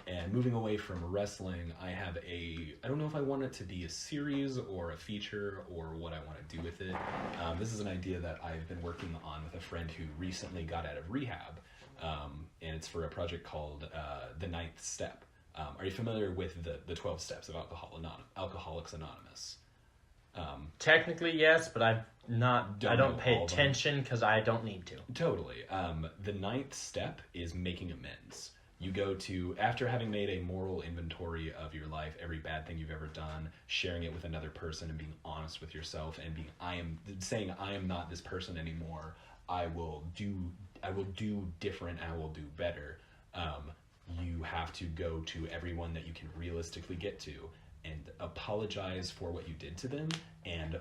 And moving away from wrestling, I don't know if I want it to be a series or a feature or what I want to do with it. This is an idea that I've been working on with a friend who recently got out of rehab. And it's for a project called The Ninth Step. Are you familiar with the 12 steps of Alcoholics Anonymous? Technically, yes, but I don't pay attention because I don't need to. Totally. The ninth step is making amends. You go to, after having made a moral inventory of your life, every bad thing you've ever done, sharing it with another person and being honest with yourself and saying I am not this person anymore. I will do different, I will do better. You have to go to everyone that you can realistically get to and apologize for what you did to them and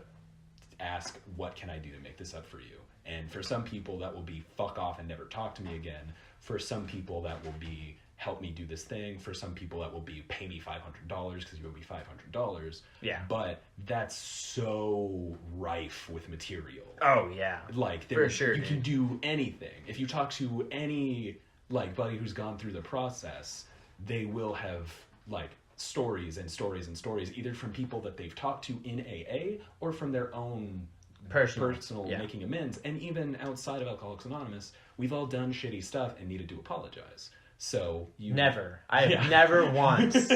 ask, what can I do to make this up for you? And for some people that will be fuck off and never talk to me again. For some people that will be help me do this thing. For some people that will be pay me $500 because you owe me $500. Yeah. But that's so rife with material. Oh yeah. Like for sure, you can do anything. If you talk to any like buddy who's gone through the process, they will have like stories and stories and stories, either from people that they've talked to in AA or from their own personal making amends. And even outside of Alcoholics Anonymous, we've all done shitty stuff and needed to apologize. So I've never once.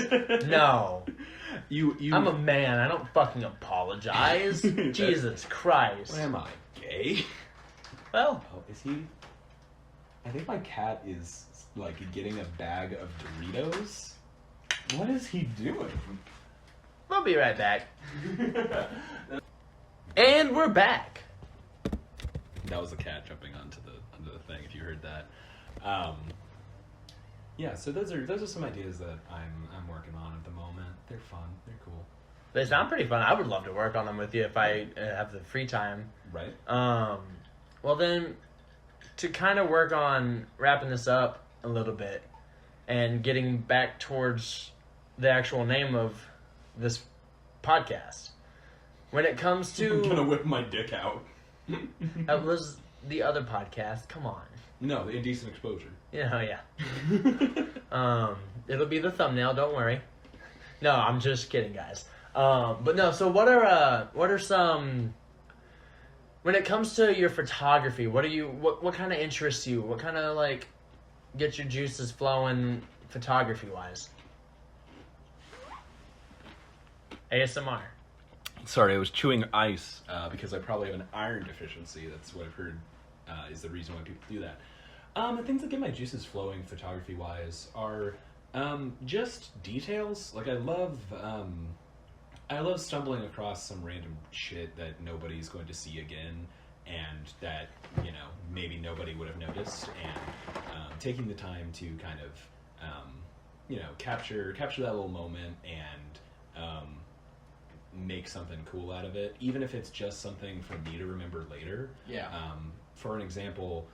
No. You I'm a man. I don't fucking apologize. Jesus Christ. What am I, gay? Okay. Well, Oh, is he? I think my cat is like getting a bag of Doritos. What is he doing? we'll be right back. And we're back. That was a cat jumping onto the thing. If you heard that, yeah. So those are some ideas that I'm working on at the moment. They're fun. They're cool. They sound pretty fun. I would love to work on them with you if I have the free time. Right. Well then, to kind of work on wrapping this up a little bit and getting back towards the actual name of this podcast. When it comes to... I'm gonna whip my dick out. That was the other podcast. Come on. No, the indecent exposure. Yeah. It'll be the thumbnail. Don't worry. No, I'm just kidding, guys. But no. So what are some? When it comes to your photography, what kind of interests you? What kind of like gets your juices flowing photography wise? ASMR. Sorry, I was chewing ice because I probably have an iron deficiency. That's what I've heard is the reason why people do that. The things that get my juices flowing photography-wise are just details. Like I love stumbling across some random shit that nobody's going to see again, and that maybe nobody would have noticed, and taking the time to kind of capture that little moment and make something cool out of it, even if it's just something for me to remember later. Yeah. For an example,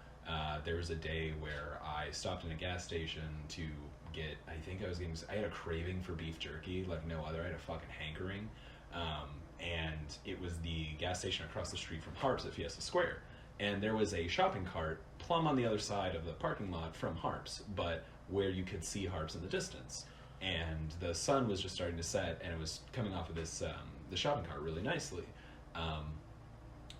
there was a day where I stopped in a gas station to get, I had a craving for beef jerky like no other. I had a fucking hankering. And it was the gas station across the street from Harps at Fiesta Square. And there was a shopping cart plumb on the other side of the parking lot from Harps, but where you could see Harps in the distance. And the sun was just starting to set, and it was coming off of this the shopping cart really nicely.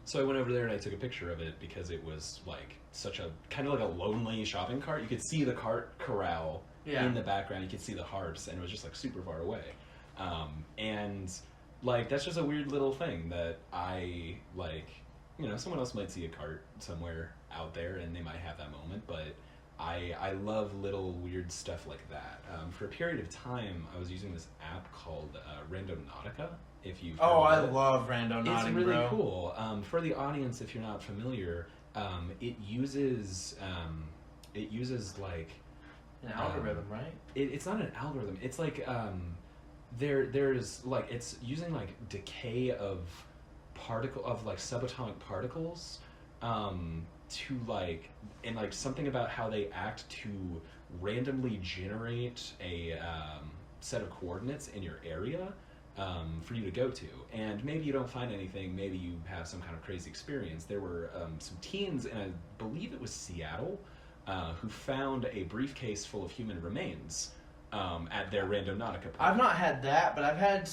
So I went over there and I took a picture of it because it was like such a kind of like a lonely shopping cart. You could see the cart corral in the background. You could see the Harps, and it was just like super far away. And like that's just a weird little thing that I like. Someone else might see a cart somewhere out there and they might have that moment, but I love little weird stuff like that. For a period of time, I was using this app called Randonautica. If you've heard of it. Love Randonautica. It's really cool. For the audience, if you're not familiar, it uses like an algorithm, right? It's not an algorithm. It's like there's like it's using like decay of subatomic particles to like, and like something about how they act to randomly generate a set of coordinates in your area for you to go to. And maybe you don't find anything, maybe you have some kind of crazy experience. There were some teens in, I believe it was Seattle, who found a briefcase full of human remains at their Randonautica park. I've not had that, but I've had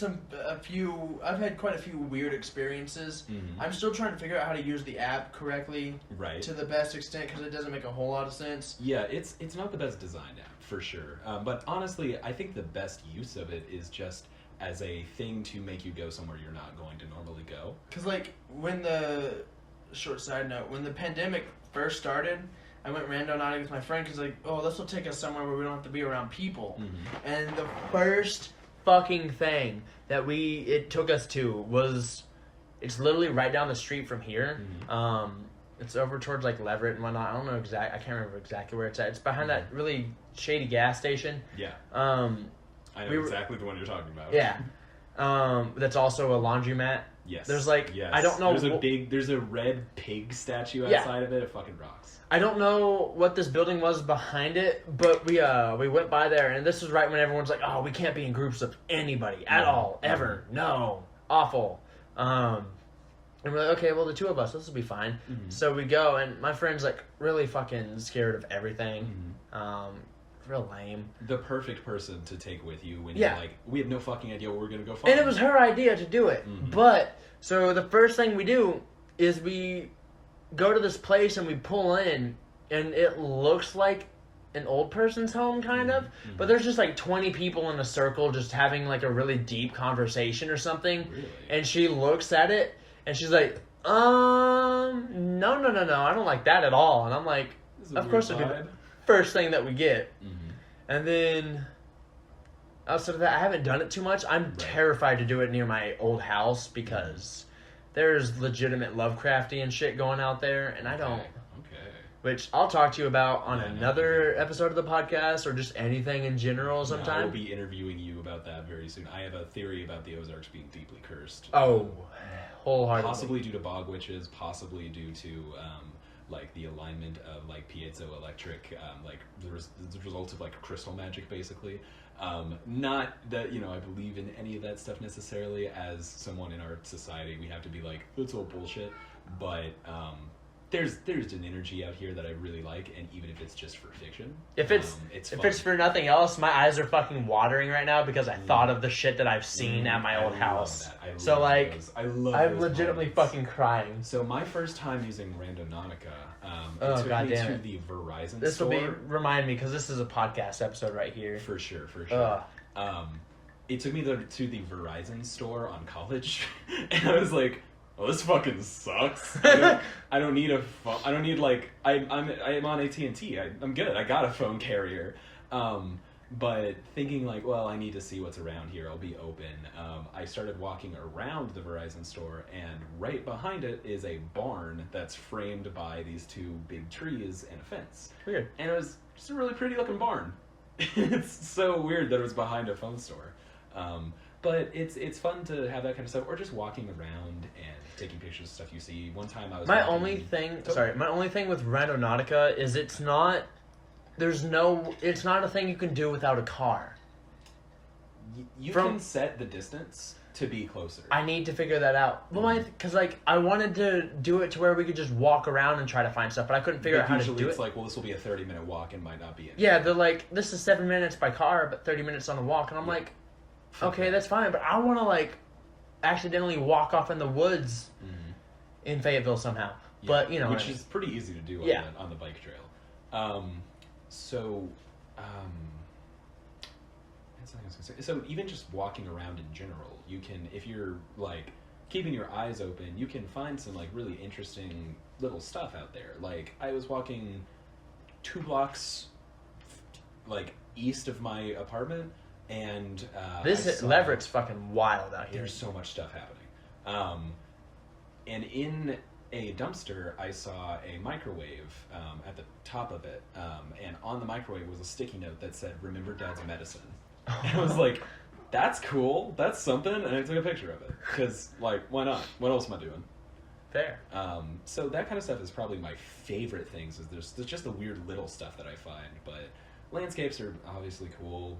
quite a few weird experiences. Mm-hmm. I'm still trying to figure out how to use the app correctly, right, to the best extent, because it doesn't make a whole lot of sense. Yeah, it's not the best designed app, for sure. But honestly, I think the best use of it is just as a thing to make you go somewhere you're not going to normally go. Because, like, when the pandemic first started, I went randonauting with my friend because, like, this will take us somewhere where we don't have to be around people. Mm-hmm. And the first fucking thing that it took us to was, it's literally right down the street from here. Mm-hmm. It's over towards, like, Leverett and whatnot. I don't know I can't remember exactly where it's at. It's behind that really shady gas station. Yeah. I know exactly the one you're talking about. Yeah. That's also a laundromat. Yes. There's like, yes. I don't know. There's a red pig statue outside of it. It fucking rocks. I don't know what this building was behind it, but we went by there, and this was right when everyone's like, we can't be in groups of anybody at all, ever. No. Awful. And we're like, okay, well, the two of us, this will be fine. Mm-hmm. So we go, and my friend's like really fucking scared of everything. Mm-hmm. Real lame. The perfect person to take with you when you're like, we have no fucking idea what we're gonna go find. And it was her idea to do it. Mm-hmm. But so the first thing we do is we go to this place and we pull in, and it looks like an old person's home, kind of. Mm-hmm. But there's just like 20 people in a circle just having like a really deep conversation or something. Really? And she looks at it and she's like, No. I don't like that at all. And I'm like, of course it'd be the first thing that we get. Mm-hmm. And then outside of that, I haven't done it too much. I'm terrified to do it near my old house because there's legitimate Lovecraftian shit going out there, and I don't. Okay. Which I'll talk to you about on another episode of the podcast, or just anything in general sometime. I will be interviewing you about that very soon. I have a theory about the Ozarks being deeply cursed. Oh, wholeheartedly. Possibly due to bog witches, possibly due to like the alignment of like piezoelectric, like the result of like crystal magic, basically. Not that I believe in any of that stuff necessarily. As someone in our society, we have to be like, that's all bullshit. But there's an energy out here that I really like, and even if it's just for fiction, if it's for nothing else, my eyes are fucking watering right now because I thought of the shit that I've seen at my old house. So like, I'm legitimately fucking crying. So my first time using Randonautica, it took me to the Verizon this store. Will be remind me because this is a podcast episode right here. For sure. It took me to the Verizon store on college, and I was like, well, this fucking sucks. I don't need a phone. I don't need I'm on AT&T. I'm good. I got a phone carrier. But thinking like, well, I need to see what's around here. I'll be open. I started walking around the Verizon store, and right behind it is a barn that's framed by these two big trees and a fence. Weird. And it was just a really pretty looking barn. It's so weird that it was behind a phone store. But it's fun to have that kind of stuff, or just walking around and taking pictures of stuff you see. One time I was my only thing with Randonautica is it's not a thing you can do without a car. You can set the distance to be closer. I need to figure that out. Well, because I wanted to do it to where we could just walk around and try to find stuff, but I couldn't figure out how to do it. Usually it's like, well, this will be a 30-minute walk and might not be. Yeah, they're like, this is 7 minutes by car, but 30 minutes on a walk, and I'm like, okay, that's fine, but I want to accidentally walk off in the woods in Fayetteville somehow. Yeah. But which is pretty easy to do on the bike trail. So even just walking around in general, you can, if you're keeping your eyes open, you can find some really interesting little stuff out there. Like I was walking 2 blocks east of my apartment, and Leverett's fucking wild out here. There's so much stuff happening. And in a dumpster, I saw a microwave at the top of it, and on the microwave was a sticky note that said, "Remember Dad's medicine." And I was like, that's cool, that's something, and I took a picture of it, because, why not? What else am I doing? Fair. So that kind of stuff is probably my favorite things, is there's just the weird little stuff that I find, but landscapes are obviously cool,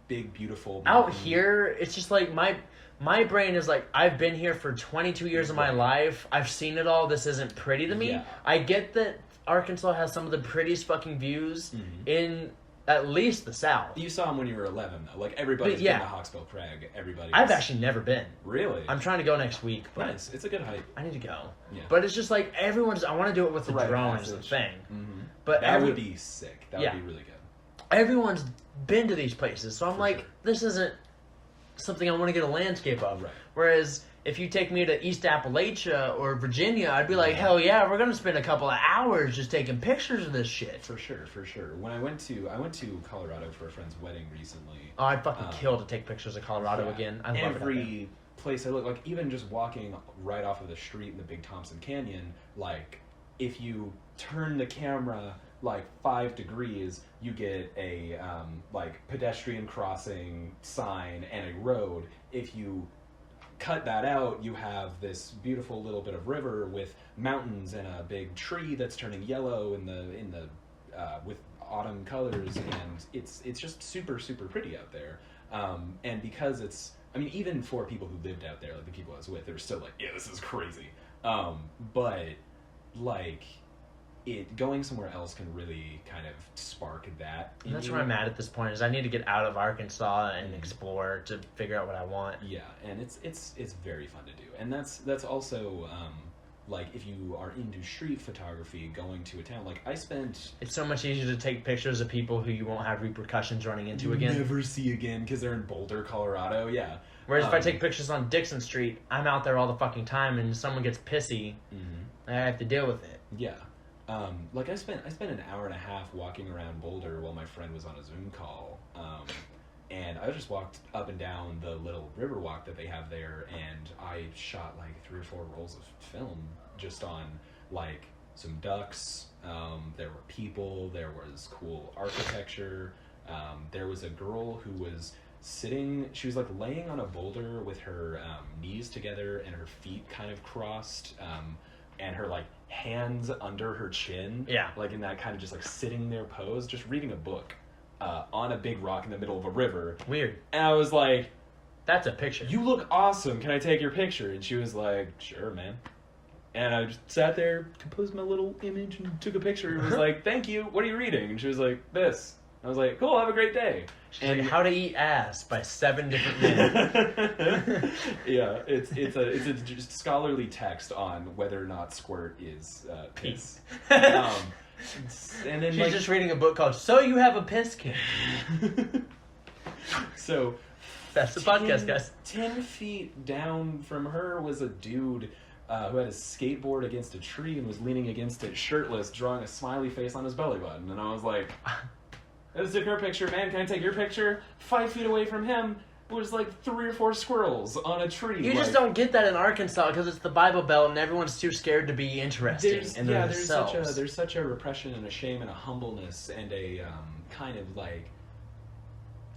big, beautiful mountains. Out here, it's just my brain is I've been here for 22 years of my life. I've seen it all. This isn't pretty to me. Yeah. I get that Arkansas has some of the prettiest fucking views in at least the South. You saw them when you were 11, though. Everybody's been to Hawksbill Crag. I've actually never been. Really? I'm trying to go next week. But nice. It's a good hike. I need to go. Yeah. But it's just everyone's... I want to do it with the drone is the thing. Mm-hmm. But that would be sick. That would be really good. Everyone's been to these places, so I'm sure. This isn't something I want to get a landscape of. Right. Whereas if you take me to East Appalachia or Virginia, I'd be like, hell yeah, we're gonna spend a couple of hours just taking pictures of this shit. For sure. When I went to Colorado for a friend's wedding recently. Oh, I'd fucking kill to take pictures of Colorado again. I love every place I look, even just walking right off of the street in the Big Thompson Canyon, if you turn the camera 5 degrees, you get a pedestrian crossing sign and a road. If you cut that out, you have this beautiful little bit of river with mountains and a big tree that's turning yellow in the with autumn colors, and it's just super, super pretty out there. And because even for people who lived out there, the people I was with, they were still yeah, this is crazy. But going somewhere else can really kind of spark that. And that's where I'm at this point, is I need to get out of Arkansas and explore to figure out what I want. Yeah, and it's very fun to do. And that's also if you are into street photography, going to a town, I spent... It's so much easier to take pictures of people who you won't have repercussions running into again. Never see again because they're in Boulder, Colorado, yeah. Whereas if I take pictures on Dixon Street, I'm out there all the fucking time, and someone gets pissy, I have to deal with it. Yeah. Like I spent an hour and a half walking around Boulder while my friend was on a Zoom call. And I just walked up and down the little river walk that they have there, and I shot like 3 or 4 rolls of film just on like some ducks. There were people, there was cool architecture. There was a girl who was she was like laying on a boulder with her knees together and her feet kind of crossed, and her like hands under her chin. Yeah. Like in that kind of just like sitting there pose, just reading a book on a big rock in the middle of a river. Weird. And I was like, that's a picture. "You look awesome. Can I take your picture?" And she was like, "Sure, man." And I just sat there, composed my little image, and took a picture. And was like, "Thank you. What are you reading?" And she was like, "This." I was like, "Cool. Have a great day." She's like, How to Eat Ass by 7 different men. Yeah, it's a just scholarly text on whether or not squirt is piss. And then She's just reading a book called "So You Have a Piss King." So that's the podcast, guys. 10 feet down from her was a dude who had his skateboard against a tree and was leaning against it shirtless, drawing a smiley face on his belly button. And I was like, I just took her picture, man, can I take your picture? 5 feet away from him was like 3 or 4 squirrels on a tree. You just don't get that in Arkansas because it's the Bible Belt and everyone's too scared to be interesting in themselves. There's such a repression and a shame and a humbleness and a kind of like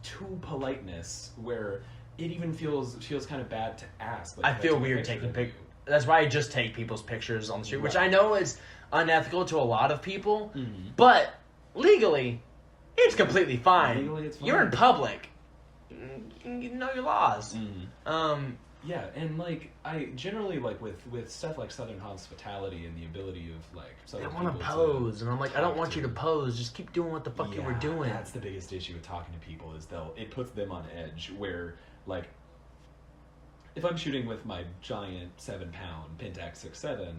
too politeness where it even feels kind of bad to ask. Like, I feel weird taking pictures. That's why I just take people's pictures on the street, which I know is unethical to a lot of people, but legally, it's completely fine. Legally, it's fine. You're in public. You know your laws. Yeah, and like I generally like with stuff like Southern hospitality and the ability of like Southern I want people to pose, and I'm like, I don't want you to to- pose. Just keep doing what the fuck you were doing. That's the biggest issue with talking to people is it puts them on edge where like if I'm shooting with my giant 7-pound Pentax 6.7,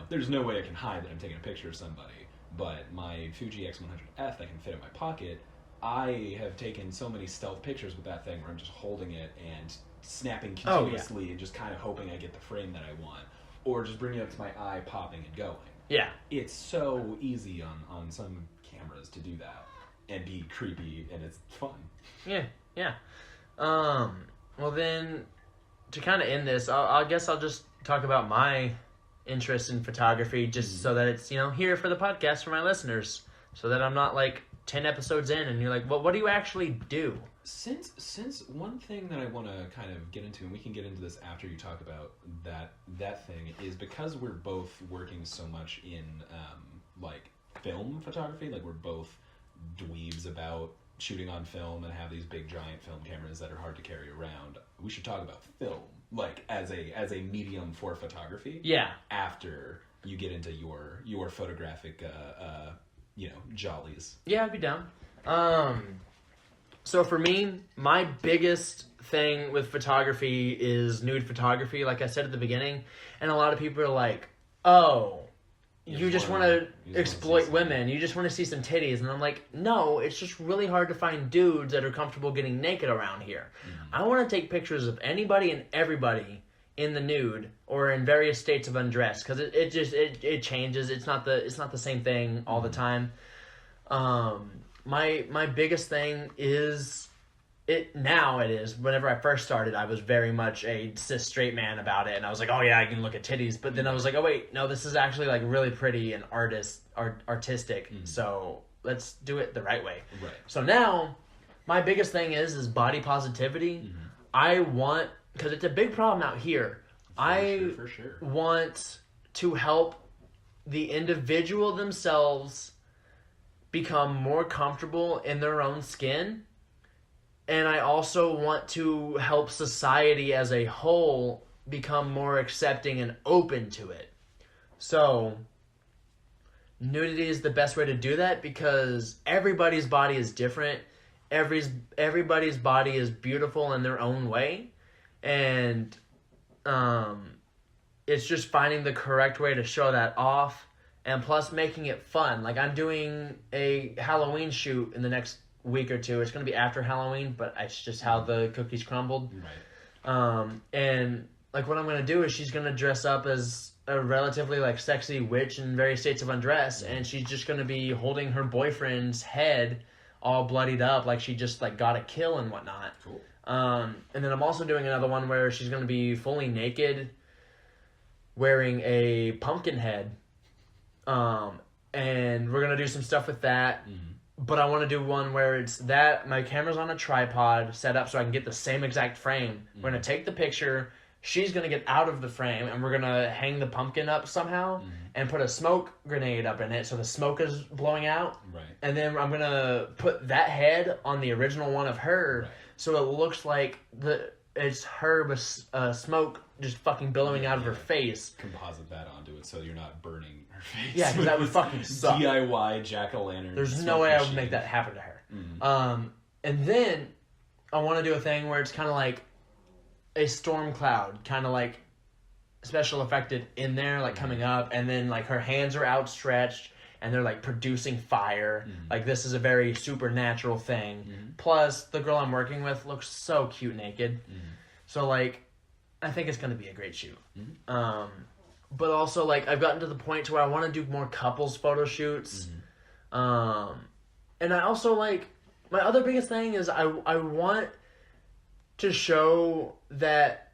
there's no way I can hide that I'm taking a picture of somebody. But my Fuji X100F that can fit in my pocket, I have taken so many stealth pictures with that thing where I'm just holding it and snapping continuously and just kind of hoping I get the frame that I want. Or just bringing it up to my eye, popping and going. Yeah. It's so easy on some cameras to do that and be creepy, and it's fun. Yeah. Well then, to kind of end this, I guess I'll just talk about my interest in photography just so that it's, here for the podcast for my listeners. So that I'm not like 10 episodes in and you're like, well, what do you actually do? Since one thing that I want to kind of get into, and we can get into this after you talk about that thing, is because we're both working so much in like film photography, like we're both dweebs about shooting on film and have these big giant film cameras that are hard to carry around. We should talk about film, like as a medium for photography. Yeah. After you get into your photographic jollies. Yeah, I'd be down. So for me, my biggest thing with photography is nude photography, like I said at the beginning. And a lot of people are like, oh, you just want to exploit women. You just want to see some titties. And I'm like, no, it's just really hard to find dudes that are comfortable getting naked around here. I want to take pictures of anybody and everybody in the nude or in various states of undress because it changes. It's not the same thing all the time. My biggest thing is now it is. Whenever I first started, I was very much a cis straight man about it, and I was like, oh yeah, I can look at titties. But then I was like, oh wait, no, this is actually like really pretty and artistic. So let's do it the right way. Right. So now, my biggest thing is body positivity. I want, because it's a big problem out here. For sure. Want to help the individual themselves become more comfortable in their own skin. And I also want to help society as a whole become more accepting and open to it. So, nudity is the best way to do that because everybody's body is different. Everybody's body is beautiful in their own way. And it's just finding the correct way to show that off. And plus making it fun. Like I'm doing a Halloween shoot in the next week or two. It's going to be after Halloween, but it's just how the cookies crumbled. And like what I'm gonna do is she's gonna dress up as a relatively like sexy witch in various states of undress, and she's just gonna be holding her boyfriend's head all bloodied up, like she just like got a kill and whatnot. Cool. And then I'm also doing another one where she's gonna be fully naked, wearing a pumpkin head. And we're gonna do some stuff with that. But I want to do one where it's that my camera's on a tripod set up so I can get the same exact frame. We're gonna take the picture. She's gonna get out of the frame, and we're gonna hang the pumpkin up somehow and put a smoke grenade up in it so the smoke is blowing out. Right. And then I'm gonna put that head on the original one of her, so it looks like it's her with smoke just fucking billowing out of her face. Composite that onto it so you're not burning her face. Yeah, because that would fucking suck. DIY jack-o'-lantern. There's no way I would make that happen to her. And then I want to do a thing where it's kind of like a storm cloud, kind of like special effected in there, like coming up, and then like her hands are outstretched and they're like producing fire. Like this is a very supernatural thing. Plus, the girl I'm working with looks so cute naked. So like, I think it's gonna be a great shoot. But also like I've gotten to the point to where I want to do more couples photo shoots. And I also like my other biggest thing is I want to show that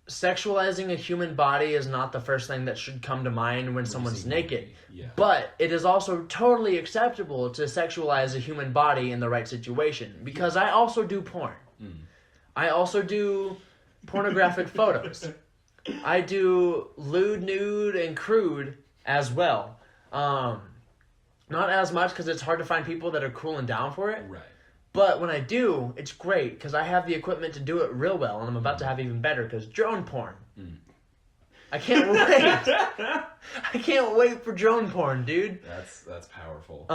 sexualizing a human body is not the first thing that should come to mind when someone's naked. Yeah. But it is also totally acceptable to sexualize a human body in the right situation. Because I also do porn. I also do pornographic photos. I do lewd, nude, and crude as well. Not as much because it's hard to find people that are cool and down for it. Right. But when I do, it's great because I have the equipment to do it real well, and I'm about to have even better because drone porn. I can't wait. I can't wait for drone porn, dude. That's powerful.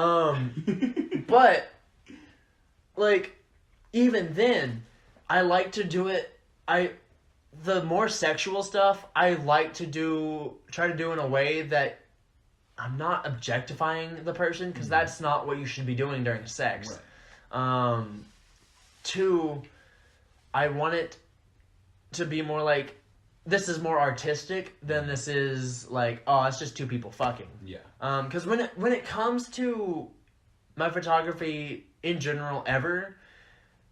But like even then, I like to do it. The more sexual stuff, I like to try to do in a way that I'm not objectifying the person because that's not what you should be doing during sex. Right. Two, I want it to be more like this is more artistic than this is like, oh, it's just two people fucking. Yeah. Because when it comes to my photography in general ever,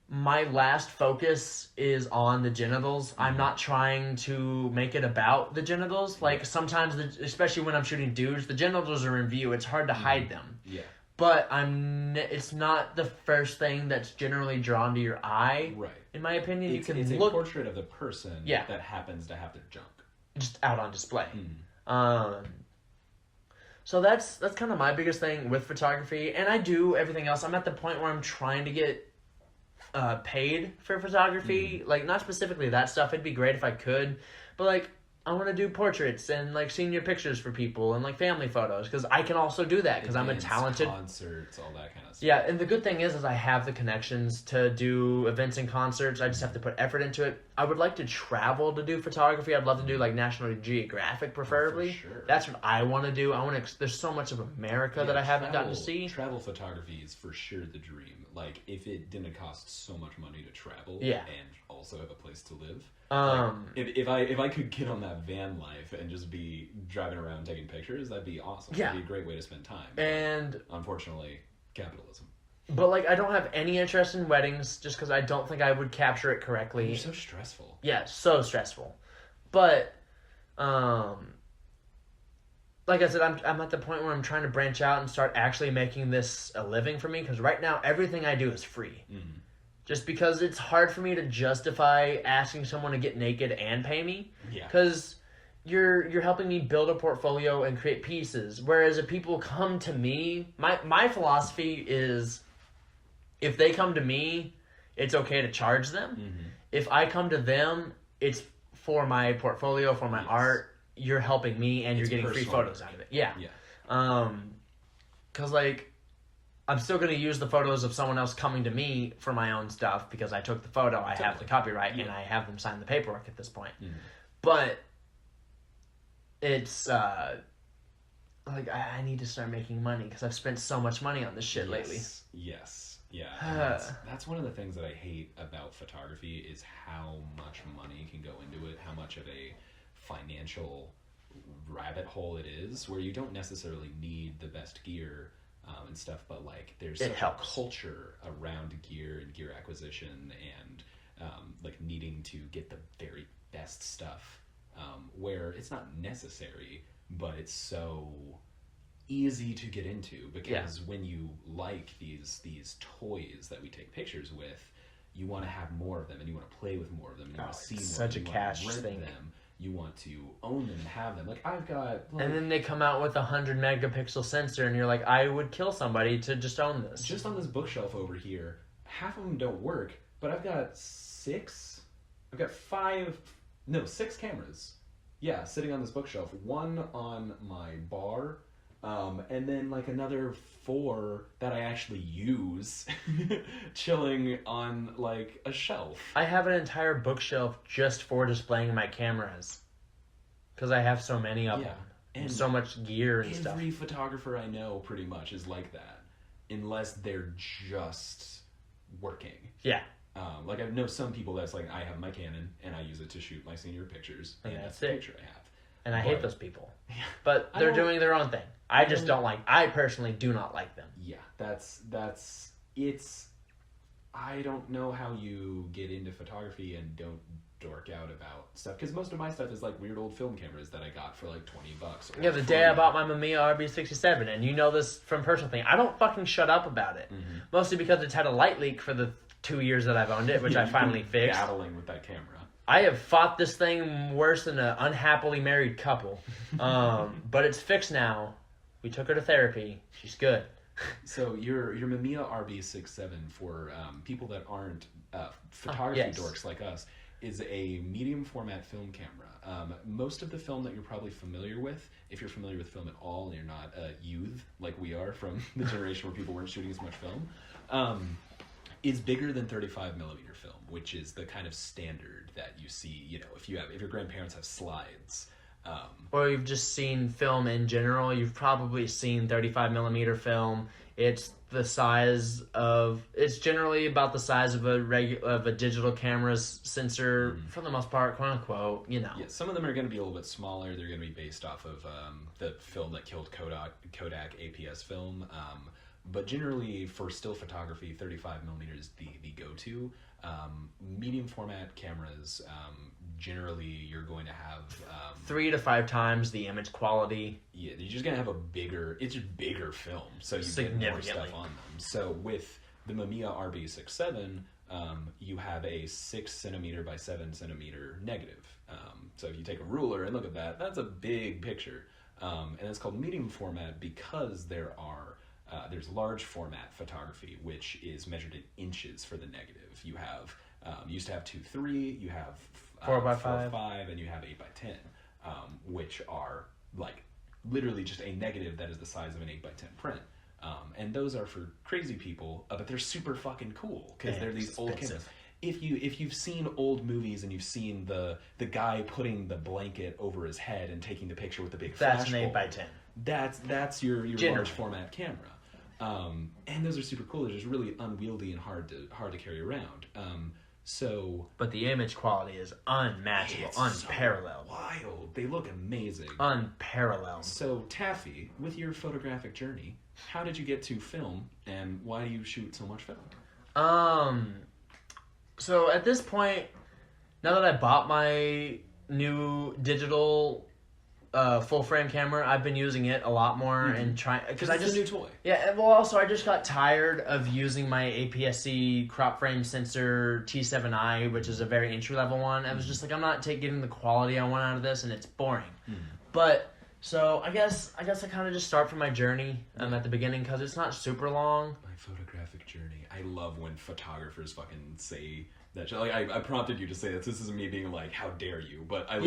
my last focus is on the genitals. I'm not trying to make it about the genitals. Like sometimes, especially when I'm shooting dudes, the genitals are in view. It's hard to hide them. Yeah. But it's not the first thing that's generally drawn to your eye. Right. In my opinion, It's you can a look portrait of the person that happens to have their junk just out on display. So that's kind of my biggest thing with photography, and I do everything else. I'm at the point where I'm trying to get paid for photography. Like not specifically that stuff. It'd be great if I could, but like I want to do portraits and like senior pictures for people and like family photos because I can also do that because I'm a talented concerts, all that kind of stuff. Yeah, and the good thing is I have the connections to do events and concerts. I just have to put effort into it. I would like to travel to do photography. I'd love to do like National Geographic, preferably. For sure. That's what I want to do. I want to. There's so much of America that I haven't gotten to see. Travel photography is for sure the dream. Like if it didn't cost so much money to travel, Yeah. and also have a place to live. Like, if I could get on that van life and just be driving around taking pictures, that'd be awesome. Yeah. That'd be a great way to spend time. And but unfortunately, capitalism. but like I don't have any interest in weddings just because I don't think I would capture it correctly. They're so stressful. Yeah, so stressful. But like I said, I'm at the point where I'm trying to branch out and start actually making this a living for me because right now everything I do is free. Just because it's hard for me to justify asking someone to get naked and pay me. Yeah. Because you're helping me build a portfolio and create pieces. Whereas if people come to me, my philosophy is if they come to me, it's okay to charge them. If I come to them, it's for my portfolio, for my art. You're helping me and you're getting free photos out of it. Yeah. Because like I'm still going to use the photos of someone else coming to me for my own stuff because I took the photo, I have the copyright, and I have them sign the paperwork at this point. But it's like I need to start making money because I've spent so much money on this shit lately. Yes. Yeah, and that's one of the things that I hate about photography is how much money can go into it, how much of a financial rabbit hole it is, where you don't necessarily need the best gear and stuff, but like there's such a culture around gear and gear acquisition and like needing to get the very best stuff, where it's not necessary, but it's so easy to get into because when you like these toys that we take pictures with, you want to have more of them and you want to play with more of them and you want to see more. Such a cash thing. Them. You want to own them and have them. Like I've got, like, and then they come out with 100 megapixel sensor, and you're like, I would kill somebody to just own this. Just on this bookshelf over here, half of them don't work, but I've got 6 cameras. Yeah, sitting on this bookshelf. 1 on my bar, and then like another 4 that I actually use, chilling on like a shelf. I have an entire bookshelf just for displaying my cameras, because I have so many of them and so much gear and stuff. Every photographer I know pretty much is like that, unless they're just working. Yeah. Like I know some people that's like, I have my Canon and I use it to shoot my senior pictures, and that's the picture I have. And I hate those people. But they're doing their own thing. I just don't like, I personally do not like them. Yeah, it's, I don't know how you get into photography and don't dork out about stuff, because most of my stuff is like weird old film cameras that I got for like $20. Yeah, the day I bought my Mamiya RB67, and you know this from personal thing, I don't fucking shut up about it. Mm-hmm. Mostly because it's had a light leak for the 2 years that I've owned it, which I finally fixed. Battling with that camera. I have fought this thing worse than an unhappily married couple. But it's fixed now. We took her to therapy. She's good. So your Mamiya RB67, for people that aren't photography dorks like us, is a medium format film camera. Most of the film that you're probably familiar with, if you're familiar with film at all and you're not a youth like we are from the generation where people weren't shooting as much film, is bigger than 35 millimeter film, which is the kind of standard that you see, you know, if your grandparents have slides. Or you've just seen film in general, you've probably seen 35 millimeter film. It's the size of, it's generally about the size of a digital camera's sensor, for the most part, quote unquote, you know. Yeah, some of them are going to be a little bit smaller. They're going to be based off of the film that killed Kodak APS film. But generally, for still photography, 35 millimeters the go-to. Medium format cameras, generally you're going to have 3 to 5 times the image quality. Yeah, you're just going to have it's just bigger film, so you get more stuff on them. So with the Mamiya RB67, you have a 6 centimeter by 7 centimeter negative. So if you take a ruler and look at that, that's a big picture. And it's called medium format because there's large format photography, which is measured in inches for the negative. You have, used to have 2:3, you have 4:5, and you have 8:10, which are like literally just a negative that is the size of an 8:10 print. And those are for crazy people, but they're super fucking cool because they're these old cameras. If you've seen old movies and you've seen the guy putting the blanket over his head and taking the picture with the big flash, that's an 8:10. That's your large format camera. And those are super cool. They're just really unwieldy and hard to carry around. But the image quality is unmatchable, unparalleled. So wild. They look amazing. Unparalleled. So Taffy, with your photographic journey, how did you get to film, and why do you shoot so much film? So at this point, now that I bought my new digital full frame camera, I've been using it a lot more and trying, because it's a new toy. Yeah, well, also I just got tired of using my APS-C crop frame sensor T7i, which is a very entry level one. I was just like, I'm not getting the quality I want out of this, and it's boring. But so I guess I kind of just start from my journey at the beginning, because it's not super long. My photographic journey. I love when photographers fucking say that shit. Like I prompted you to say this. This is me being like, how dare you? But I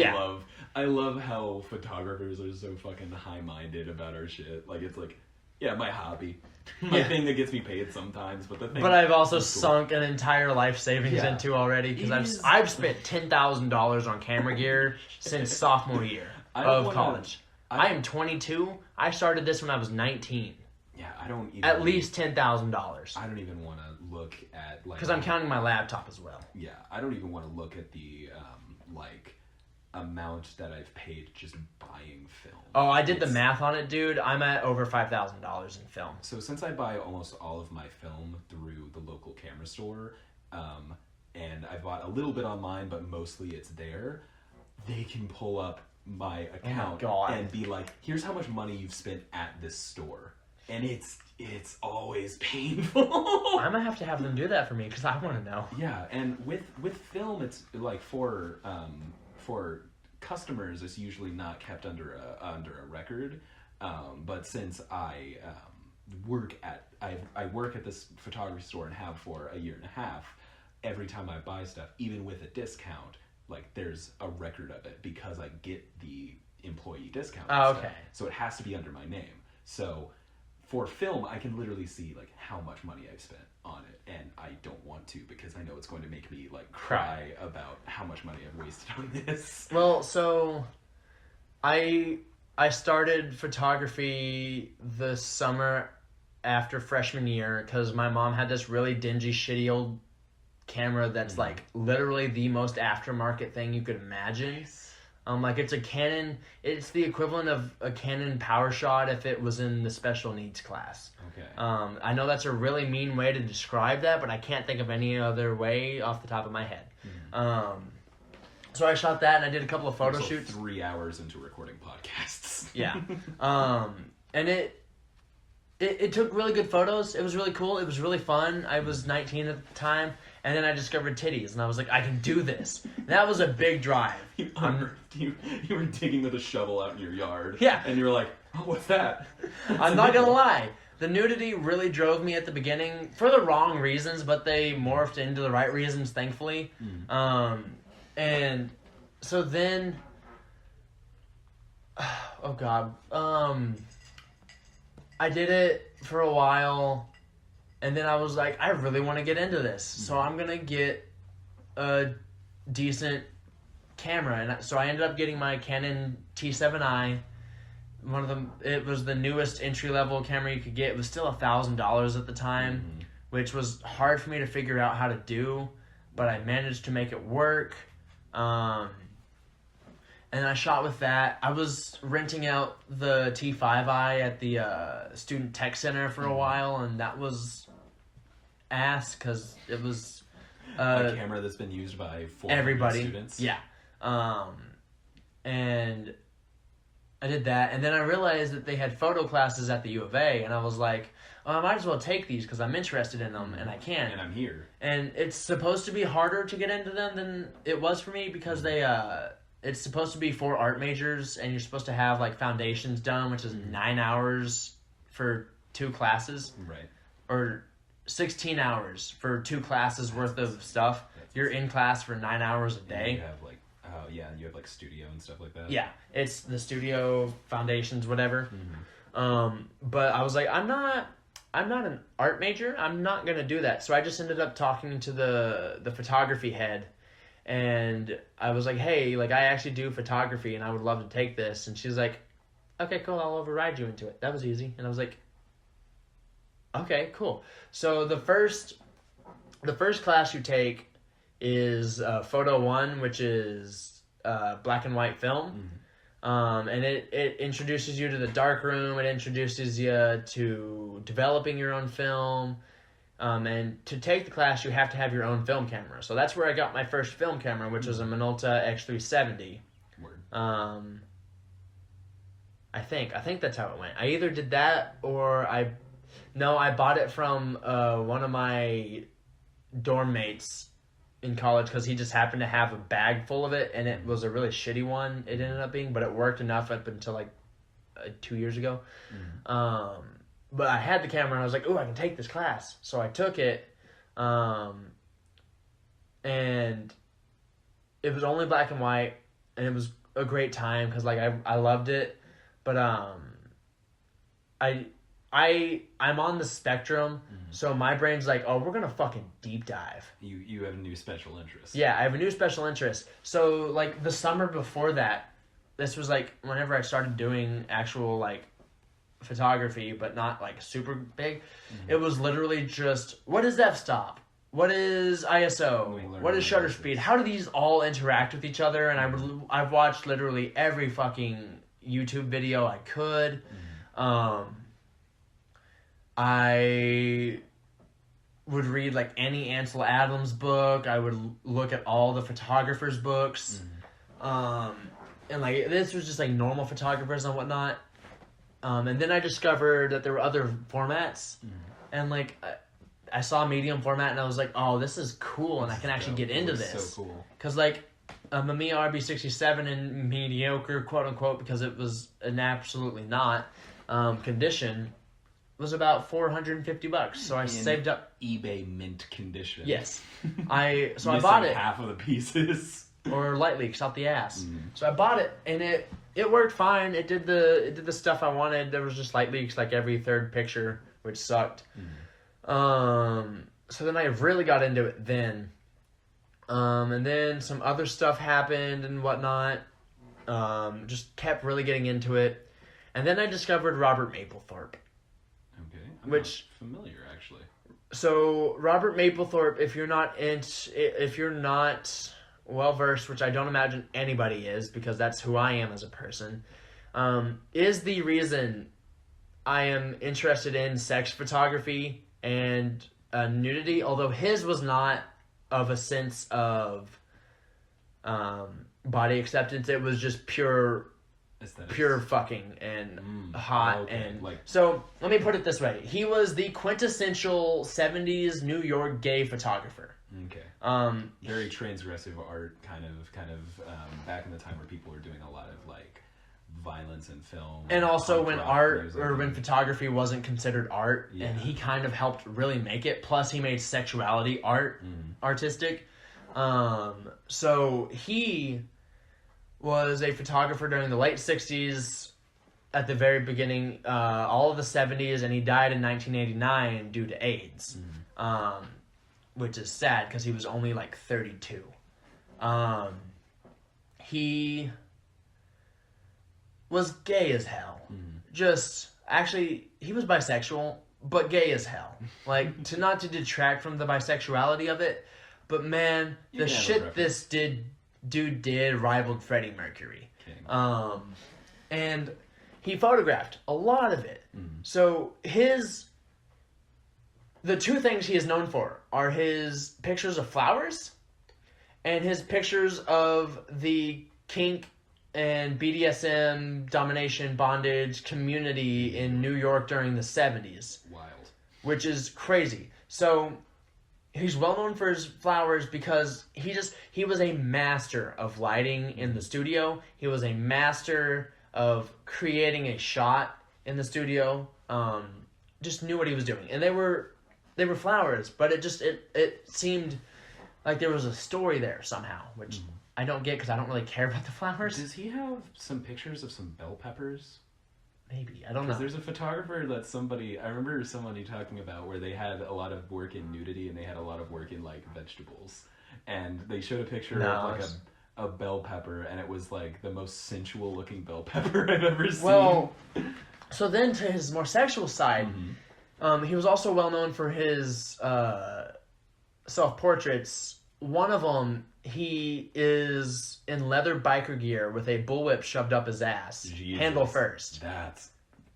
love how photographers are so fucking high-minded about our shit. Like it's like, yeah, my hobby, my thing that gets me paid sometimes. But the thing. But I've also sunk an entire life savings into already, because I've spent $10,000 on camera gear since sophomore year of college. I am 22. I started this when I was 19. Yeah, I don't even... At least $10,000. I don't even want to look at, like... Because I'm counting my laptop as well. Yeah, I don't even want to look at the, like, amount that I've paid just buying film. Oh, I did the math on it, dude. I'm at over $5,000 in film. So since I buy almost all of my film through the local camera store, and I bought a little bit online, but mostly it's there, they can pull up my account and be like, here's how much money you've spent at this store. And it's always painful. I'm gonna have to have them do that for me because I want to know. Yeah, and with film, it's like for customers, it's usually not kept under a record. But since I work at this photography store and have for a year and a half, every time I buy stuff, even with a discount, like there's a record of it because I get the employee discount. Oh, okay. So it has to be under my name. So for film, I can literally see like how much money I've spent on it, and I don't want to because I know it's going to make me like cry about how much money I've wasted on this. Well, so I started photography the summer after freshman year because my mom had this really dingy, shitty old camera that's like literally the most aftermarket thing you could imagine. Like it's a Canon, it's the equivalent of a Canon PowerShot if it was in the special needs class. Okay. I know that's a really mean way to describe that, but I can't think of any other way off the top of my head. So I shot that and I did a couple of photo shoots. 3 hours into recording podcasts. Yeah. And it took really good photos. It was really cool. It was really fun. I was 19 at the time. And then I discovered titties, and I was like, I can do this. And that was a big drive. You were digging with a shovel out in your yard. Yeah. And you were like, oh, what's that? I'm not going to lie. The nudity really drove me at the beginning for the wrong reasons, but they morphed into the right reasons, thankfully. And so then... Oh, God. I did it for a while... And then I was like, I really want to get into this. So I'm going to get a decent camera. And so I ended up getting my Canon T7i. It was the newest entry-level camera you could get. It was still $1,000 at the time, which was hard for me to figure out how to do. But I managed to make it work. And I shot with that. I was renting out the T5i at the Student Tech Center for a while, and that was ass because it was a camera that's been used by 400 students. Yeah. And I did that, and then I realized that they had photo classes at the U of A, and I was like, I might as well take these because I'm interested in them, and I can. And I'm here. And it's supposed to be harder to get into them than it was for me because it's supposed to be for art majors, and you're supposed to have like foundations done, which is 9 hours for 2 classes. Right. Or 16 hours for 2 classes worth of stuff. You're in class for 9 hours a day. You have like, you have like studio and stuff like that. Yeah, it's the studio, foundations, whatever. But I was like, I'm not an art major. I'm not gonna do that. So I just ended up talking to the photography head, and I was like, hey, like I actually do photography, and I would love to take this. And she's like, okay, cool, I'll override you into it. That was easy. And I was like, okay, cool. So the first class you take is Photo 1, which is black and white film. And it introduces you to the darkroom. It introduces you to developing your own film. And to take the class, you have to have your own film camera. So that's where I got my first film camera, which was a Minolta X370. Word. I think that's how it went. I either did that or I bought it from one of my dorm mates in college because he just happened to have a bag full of it, and it was a really shitty one. It ended up being, but it worked enough up until like 2 years ago. But I had the camera, and I was like, "Ooh, I can take this class." So I took it, and it was only black and white, and it was a great time because like I loved it, but I'm on the spectrum, so my brain's like, oh, we're gonna fucking deep dive. You have a new special interest. Yeah, I have a new special interest. So like the summer before that, this was like whenever I started doing actual like photography, but not like super big. It was literally just, what is f-stop? What is ISO? What is shutter speed? How do these all interact with each other? And I've watched literally every fucking YouTube video I could. I would read like any Ansel Adams book. I would look at all the photographers' books. And like this was just like normal photographers and whatnot. And then I discovered that there were other formats. And like I saw medium format and I was like, oh, this is cool, and I can actually get into this. So cool. Because like a Mamiya RB67 in mediocre, quote unquote, because it was an absolutely not condition, was about $450. So I saved up eBay mint condition. Yes, I bought it. Half of the pieces. Or light leaks out the ass. So I bought it, and it worked fine. It did the stuff I wanted. There was just light leaks like every third picture, which sucked. So then I really got into it then. And then some other stuff happened and whatnot. Just kept really getting into it. And then I discovered Robert Mapplethorpe. Okay. I'm Which not familiar actually. So Robert Mapplethorpe, if you're not well versed, which I don't imagine anybody is, because that's who I am as a person, is the reason I am interested in sex photography and nudity, although his was not of a sense of body acceptance. It was just pure fucking and hot. And like, so let me put it this way. He was the quintessential 70s New York gay photographer. Okay. Very transgressive art, kind of back in the time where people were doing a lot of like violence in film, and also when art music, or when photography wasn't considered art, and he kind of helped really make it. Plus, he made sexuality artistic. So he was a photographer during the late 60s, at the very beginning, all of the 70s, and he died in 1989 due to AIDS. Which is sad because he was only like 32. He was gay as hell. Actually, he was bisexual, but gay as hell. Like, not to detract from the bisexuality of it, but man, the shit this dude did rivaled Freddie Mercury. And he photographed a lot of it. So the two things he is known for are his pictures of flowers and his pictures of the kink and BDSM domination bondage community in New York during the 70s. Wild. Which is crazy. So he's well known for his flowers because he was a master of lighting in the studio. He was a master of creating a shot in the studio. Just knew what he was doing. And they were flowers, but it seemed like there was a story there somehow, which I don't get because I don't really care about the flowers. Does he have some pictures of some bell peppers? Maybe. I don't know. There's a photographer I remember somebody talking about where they had a lot of work in nudity and they had a lot of work in like vegetables. And they showed a picture of like a bell pepper, and it was like the most sensual looking bell pepper I've ever seen. Well, so then to his more sexual side, he was also well known for his self-portraits. One of them, he is in leather biker gear with a bullwhip shoved up his ass, Jesus, handle first. That's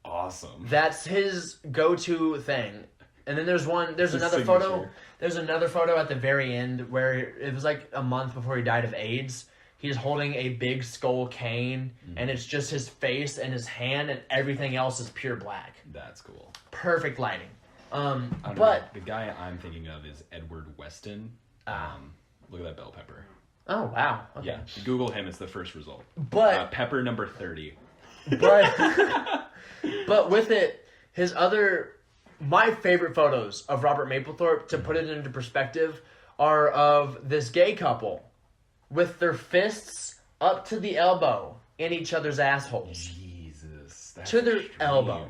awesome. That's his go-to thing. And then there's another photo. There's another photo at the very end where it was like a month before he died of AIDS. He's holding a big skull cane, and it's just his face and his hand, and everything else is pure black. That's cool. Perfect lighting. But the guy I'm thinking of is Edward Weston. Look at that bell pepper. Oh wow. Okay. Yeah, Google him. It's the first result. But pepper number 30. But with it, my favorite photos of Robert Mapplethorpe, to put it into perspective, are of this gay couple with their fists up to the elbow in each other's assholes. Jesus, that's to their extreme. elbow.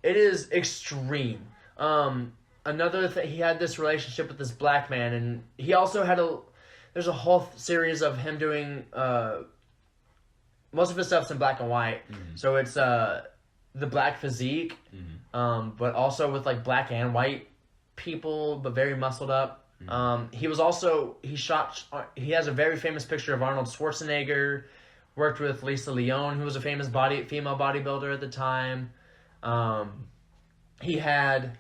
It is extreme. Another thing, he had this relationship with this black man, and he also had there's a whole series of him doing most of his stuff's in black and white. So it's the black physique, but also with like black and white people, but very muscled up. He has a very famous picture of Arnold Schwarzenegger. Worked with Lisa Leone, who was a famous female bodybuilder at the time. He had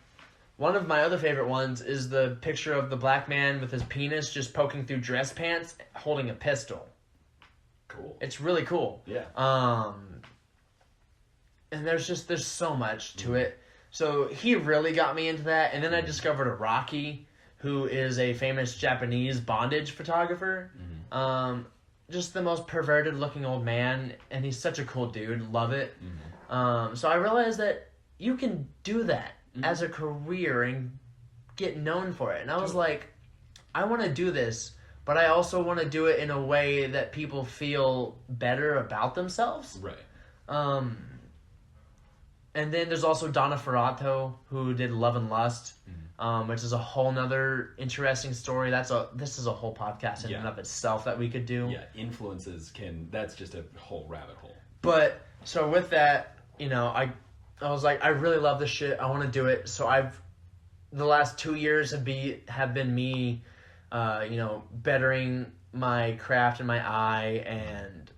one of my other favorite ones is the picture of the black man with his penis just poking through dress pants, holding a pistol. Cool. It's really cool. Yeah. And there's so much to it. So he really got me into that. And then I discovered Rocky, who is a famous Japanese bondage photographer. Just the most perverted looking old man, and he's such a cool dude. Love it. So I realized that you can do that as a career and get known for it. And I was like, I want to do this, but I also want to do it in a way that people feel better about themselves. Right. And then there's also Donna Ferrato, who did Love and Lust, which is a whole nother interesting story. This is a whole podcast in and of itself that we could do. Yeah, influences that's just a whole rabbit hole. But, so with that, I was like, I really love this shit. I want to do it. So the last 2 years have been me, bettering my craft and my eye and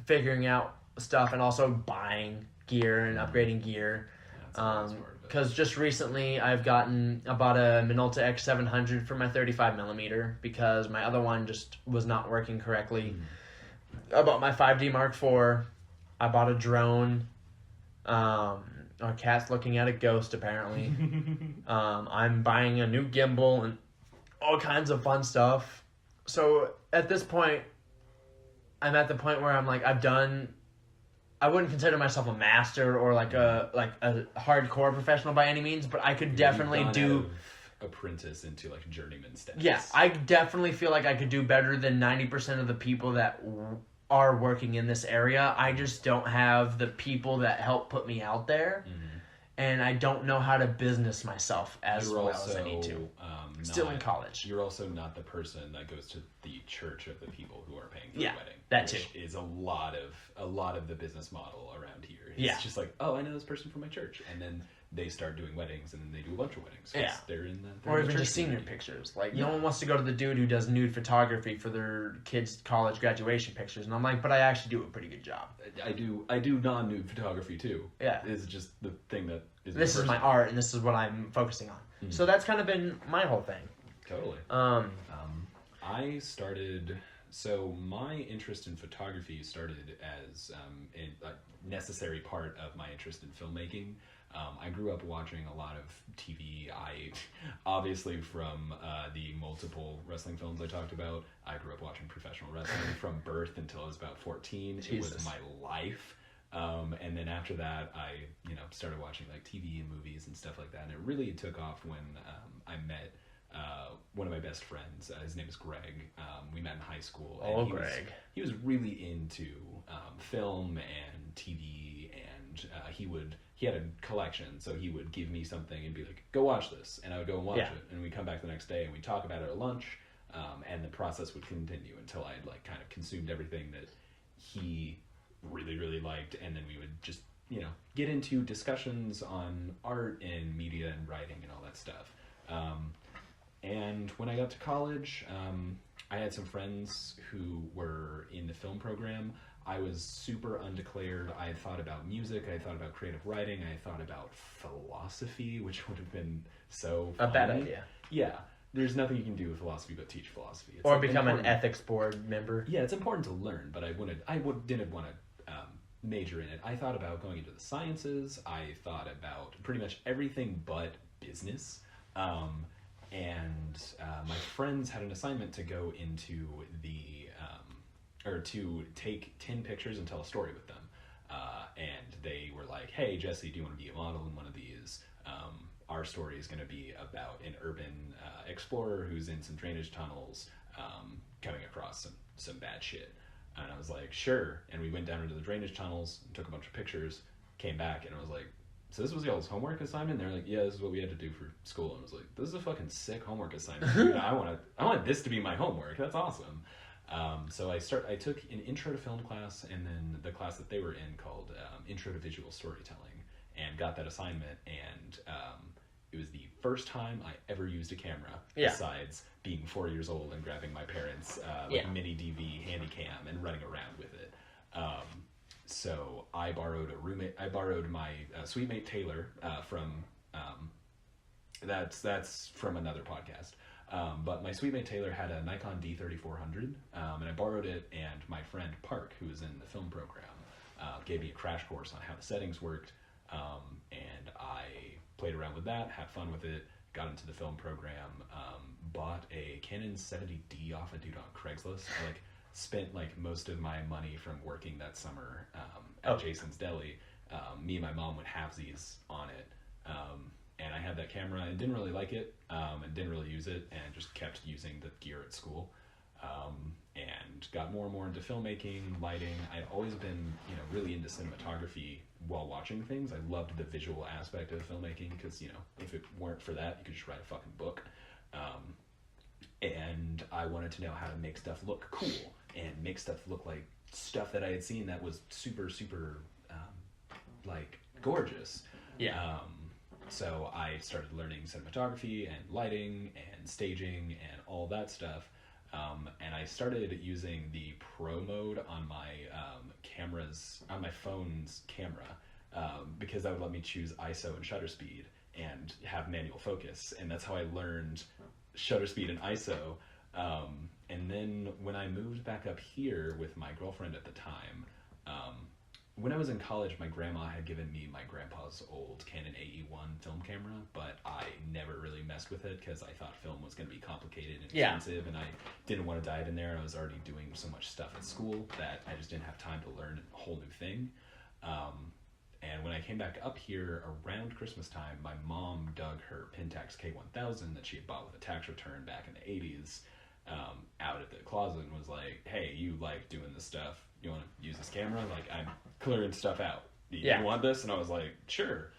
figuring out stuff and also buying gear and upgrading gear. Because just recently I bought a Minolta X700 for my 35mm because my other one just was not working correctly. I bought my 5D Mark IV. I bought a drone. Our cat's looking at a ghost apparently. I'm buying a new gimbal and all kinds of fun stuff. So at this point, I'm at the point where I'm like, I wouldn't consider myself a master or like a hardcore professional by any means, but I could definitely do apprentice into like journeyman status. Yeah, I definitely feel like I could do better than 90% of the people that are working in this area. I just don't have the people that help put me out there, and I don't know how to business myself as well as I need to. Still in college. You're also not the person that goes to the church of the people who are paying for the wedding. That too is a lot of the business model around here. It's just like, oh, I know this person from my church, and then they start doing weddings, and then they do a bunch of weddings. They're in the or even just senior pictures. Like no one wants to go to the dude who does nude photography for their kids' college graduation pictures, and I'm like, but I actually do a pretty good job. I do non-nude photography too. Yeah, it's just the thing that is. This is my art, and this is what I'm focusing on. So that's kind of been my whole thing. Totally. I started. So my interest in photography started as a necessary part of my interest in filmmaking. I grew up watching a lot of TV. I obviously from the multiple wrestling films I talked about. I grew up watching professional wrestling from birth until I was about 14. Jesus. It was my life. And then after that, I started watching like TV and movies and stuff like that. And it really took off when I met one of my best friends. His name is Greg. We met in high school. And he was really into film and TV, and he had a collection, so he would give me something and be like, go watch this, and I would go and watch it, and we'd come back the next day and we'd talk about it at lunch, and the process would continue until I had like kind of consumed everything that he really, really liked, and then we would just get into discussions on art and media and writing and all that stuff. And when I got to college, I had some friends who were in the film program. I was super undeclared. I had thought about music. I had thought about creative writing. I had thought about philosophy, which would have been so fun. A bad idea. Yeah. There's nothing you can do with philosophy but teach philosophy. Or become an ethics board member. Yeah, it's important to learn, but I didn't want to major in it. I thought about going into the sciences. I thought about pretty much everything but business. My friends had an assignment to go into to take 10 pictures and tell a story with them. And they were like, hey, Jesse, do you want to be a model in one of these? Our story is going to be about an urban explorer who's in some drainage tunnels coming across some bad shit. And I was like, sure. And we went down into the drainage tunnels and took a bunch of pictures, came back, and I was like, so this was y'all's homework assignment? And they're like, yeah, this is what we had to do for school. And I was like, this is a fucking sick homework assignment. Dude, I want this to be my homework. That's awesome. So I took an intro to film class, and then the class that they were in called Intro to Visual Storytelling. and got that assignment, and it was the first time I ever used a camera Yeah. besides being 4 years old and grabbing my parents' mini DV Handycam and running around with it. So I borrowed my suite mate Taylor from that's from another podcast. But my suite mate Taylor had a Nikon D3400, and I borrowed it, and my friend Park, who was in the film program, gave me a crash course on how the settings worked, and I played around with that, had fun with it, got into the film program, bought a Canon 70D off a dude on Craigslist. I spent most of my money from working that summer at Jason's Deli. Me and my mom would halvesies on it, and I had that camera and didn't really like it, and didn't really use it, and just kept using the gear at school, and got more and more into filmmaking, lighting. I'd always been really into cinematography while watching things. I loved the visual aspect of filmmaking because if it weren't for that, you could just write a fucking book. And I wanted to know how to make stuff look cool and make stuff look like stuff that I had seen that was super, super, gorgeous. Yeah. So I started learning cinematography and lighting and staging and all that stuff. And I started using the pro mode on my on my phone's camera, because that would let me choose ISO and shutter speed and have manual focus. And that's how I learned shutter speed and ISO. And then when I moved back up here with my girlfriend at the time, when I was in college, my grandma had given me my grandpa's old Canon AE1 film camera, but I never really messed with it because I thought film was going to be complicated and expensive, and I didn't want to dive in there. I was already doing so much stuff at school that I just didn't have time to learn a whole new thing. And when I came back up here around Christmas time, my mom dug her Pentax K1000 that she had bought with a tax return back in the 80s out of the closet and was like, hey, you like doing this stuff. You want to use this camera? I'm clearing stuff out. You want this? And I was like, sure.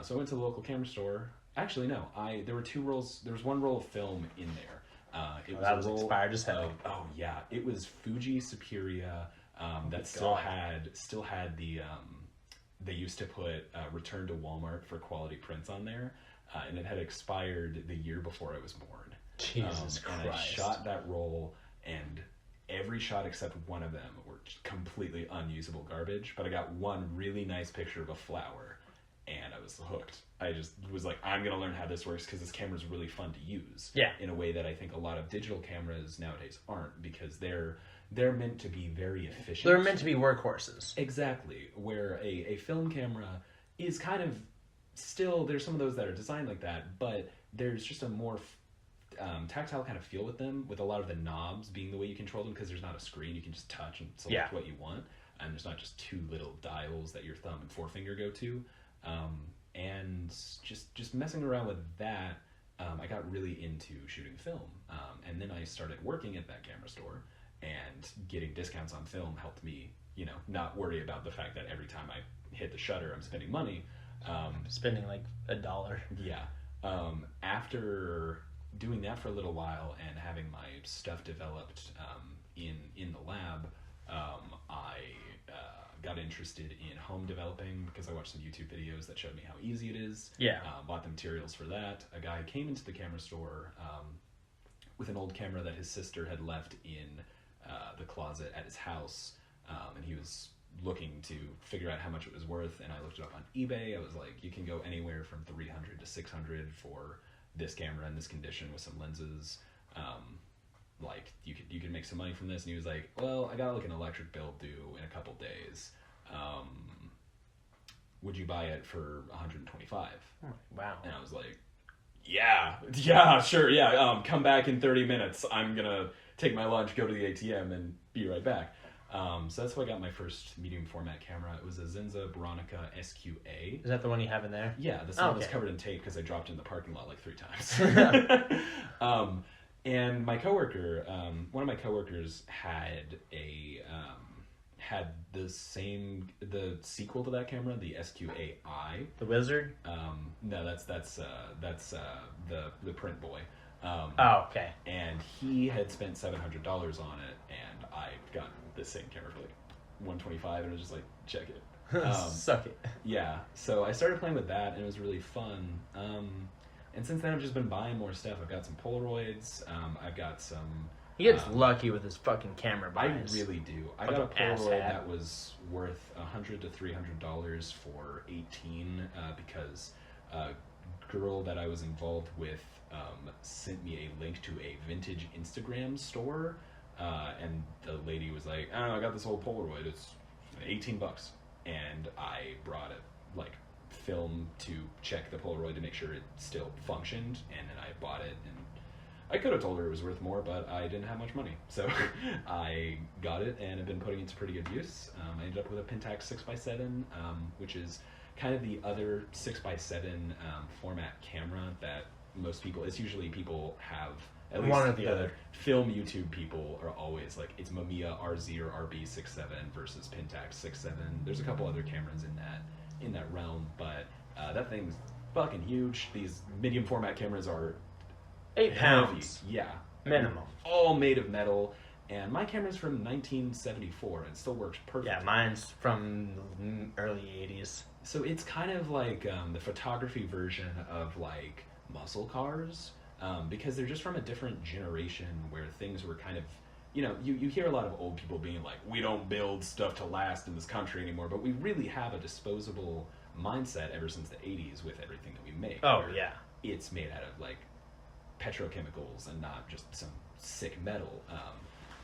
So I went to the local camera store. Actually, no. There were two rolls. There was one roll of film in there. That was expired as hell. Oh yeah, it was Fuji Superia. That still had the. They used to put return to Walmart for quality prints on there, and it had expired the year before I was born. Jesus Christ! And I shot that roll, and every shot except one of them were completely unusable garbage. But I got one really nice picture of a flower, and I was hooked. I just was like, I'm gonna learn how this works because this camera's really fun to use. Yeah. In a way that I think a lot of digital cameras nowadays aren't, because they're meant to be very efficient. They're meant to be workhorses. Exactly. Where a film camera is kind of still, there's some of those that are designed like that, but there's just a more tactile kind of feel with them, with a lot of the knobs being the way you control them, because there's not a screen. You can just touch and select what you want, and there's not just two little dials that your thumb and forefinger go to. And just messing around with that, I got really into shooting film. And then I started working at that camera store, and getting discounts on film helped me, not worry about the fact that every time I hit the shutter, I'm spending money. Spending $1. Yeah. After doing that for a little while and having my stuff developed in the lab, I got interested in home developing because I watched some YouTube videos that showed me how easy it is. Yeah. Bought the materials for that. A guy came into the camera store with an old camera that his sister had left in the closet at his house, and he was looking to figure out how much it was worth, and I looked it up on eBay. I was like, you can go anywhere from $300 to $600 for this camera in this condition with some lenses. You could make some money from this. And he was like, well, I got an electric bill due in a couple days. Would you buy it for $125? Wow. And I was like, yeah, sure, yeah. Come back in 30 minutes. I'm gonna take my lunch, go to the ATM, and be right back. So that's how I got my first medium format camera. It was a Zenza Bronica SQA. Is that the one you have in there? Yeah, the one was covered in tape because I dropped in the parking lot 3 times. And my coworker, one of my coworkers had the sequel to that camera, the SQA-I. The Wizard? No, that's the Print Boy. Okay. And he had spent $700 on it, and I got the same camera for $125, and I was just like, check it. Suck it. Yeah, so I started playing with that, and it was really fun. And since then, I've just been buying more stuff. I've got some Polaroids. I've got some. He gets lucky with his fucking camera buys. I really do. I Fucking got a Polaroid asshat. that was worth $100 to $300 for 18 because a girl that I was involved with sent me a link to a vintage Instagram store, and the lady was like, "Oh, I got this old Polaroid. It's $18," and I brought it like film to check the Polaroid to make sure it still functioned, and then I bought it. And I could have told her it was worth more, but I didn't have much money, so I got it and have been putting it to pretty good use. I ended up with a Pentax 6x7, which is kind of the other 6x7 format camera that most people. It's usually people have. At least One or the other. Film YouTube people are always like, it's Mamiya RZ or RB 6.7 versus Pentax 6.7. There's a couple other cameras in that realm, but that thing's fucking huge. These medium format cameras are 8 pounds. heavy. Yeah. Minimum. All made of metal. And my camera's from 1974 and it still works perfect. Yeah, mine's from early 80s. So it's kind of like the photography version of like muscle cars, because they're just from a different generation where things were kind of, you hear a lot of old people being like, we don't build stuff to last in this country anymore, but we really have a disposable mindset ever since the 80s with everything that we make. Oh, yeah. It's made out of like petrochemicals and not just some sick metal.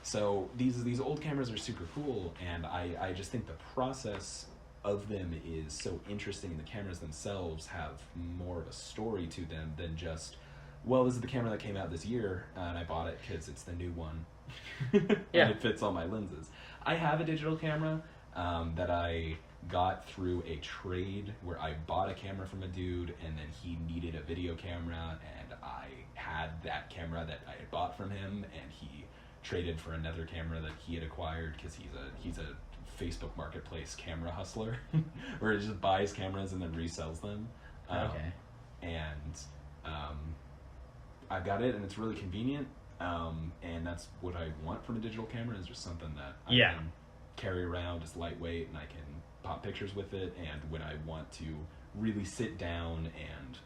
So these old cameras are super cool, and I just think the process of them is so interesting. The cameras themselves have more of a story to them than just, well, this is the camera that came out this year, and I bought it because it's the new one. Yeah. And it fits all my lenses. I have a digital camera that I got through a trade where I bought a camera from a dude, and then he needed a video camera, and I had that camera that I had bought from him, and he traded for another camera that he had acquired because he's a Facebook Marketplace camera hustler, where he just buys cameras and then resells them. Okay. And I've got it, and it's really convenient. And that's what I want from a digital camera, is just something that I can carry around, just lightweight, and I can pop pictures with it. And when I want to really sit down and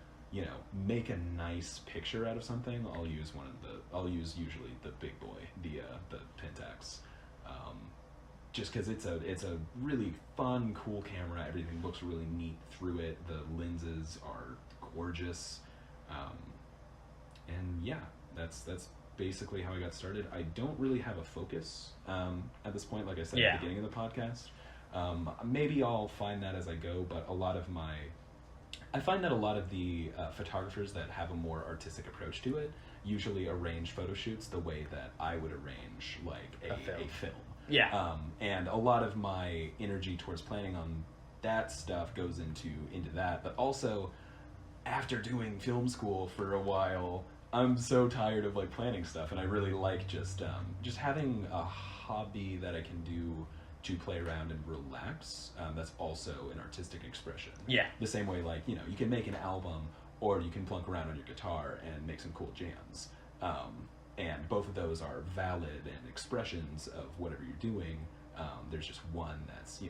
make a nice picture out of something, I'll use usually the big boy, the Pentax, just because it's a really fun, cool camera. Everything looks really neat through it. The lenses are gorgeous, and yeah, that's basically how I got started. I don't really have a focus at this point, like I said at the beginning of the podcast. Maybe I'll find that as I go, but I find that a lot of the photographers that have a more artistic approach to it usually arrange photo shoots the way that I would arrange like a film. Yeah. And a lot of my energy towards planning on that stuff goes into that, but also after doing film school for a while, I'm so tired of like planning stuff, and I really like just having a hobby that I can do to play around and relax. That's also an artistic expression. Yeah. The same way, like, you can make an album, or you can plunk around on your guitar and make some cool jams. And both of those are valid and expressions of whatever you're doing. There's just one that's,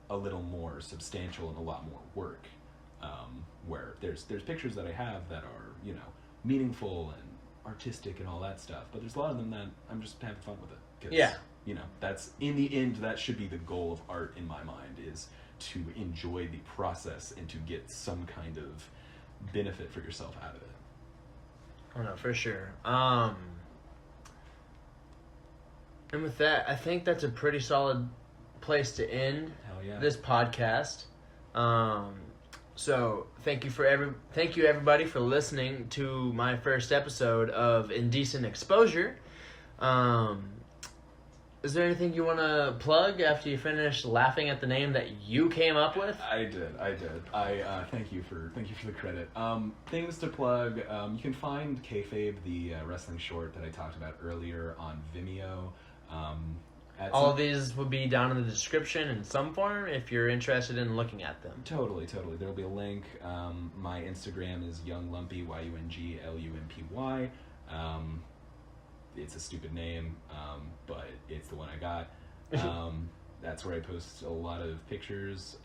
a little more substantial and a lot more work. Where there's pictures that I have that are, meaningful and artistic and all that stuff, but there's a lot of them that I'm just having fun with it. 'Cause, that's, in the end, that should be the goal of art in my mind, is to enjoy the process and to get some kind of benefit for yourself out of it. Oh no, for sure. And with that, I think that's a pretty solid place to end this podcast. So thank you everybody for listening to my first episode of Indecent Exposure. Is there anything you want to plug after you finish laughing at the name that you came up with? I did. I thank you for the credit. Things to plug. You can find Kayfabe, the wrestling short that I talked about earlier, on Vimeo. All of these will be down in the description in some form if you're interested in looking at them. Totally. There'll be a link. My Instagram is YoungLumpy, YUNGLUMPY. It's a stupid name, but it's the one I got. That's where I post a lot of pictures.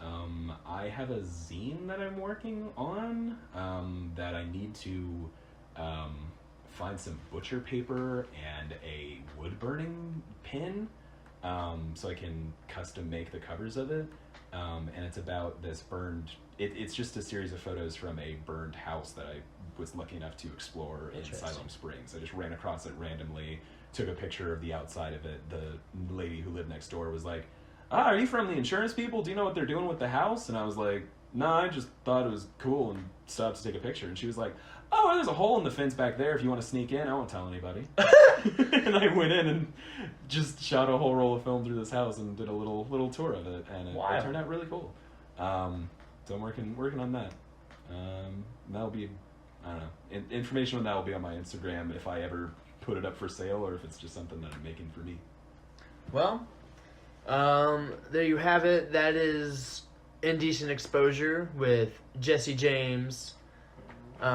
I have a zine that I'm working on that I need to find some butcher paper and a wood burning pin so I can custom make the covers of it. And it's about this burned... It's just a series of photos from a burned house that I was lucky enough to explore in Siloam Springs. I just ran across it randomly, took a picture of the outside of it. The lady who lived next door was like, are you from the insurance people? Do you know what they're doing with the house? And I was like, no, I just thought it was cool and stopped to take a picture. And she was like, oh, there's a hole in the fence back there if you want to sneak in. I won't tell anybody. And I went in and just shot a whole roll of film through this house and did a little tour of it. And it turned out really cool. So I'm working on that. That'll be, I don't know, information on that will be on my Instagram if I ever put it up for sale or if it's just something that I'm making for me. Well, there you have it. That is Indecent Exposure with Jesse James. Do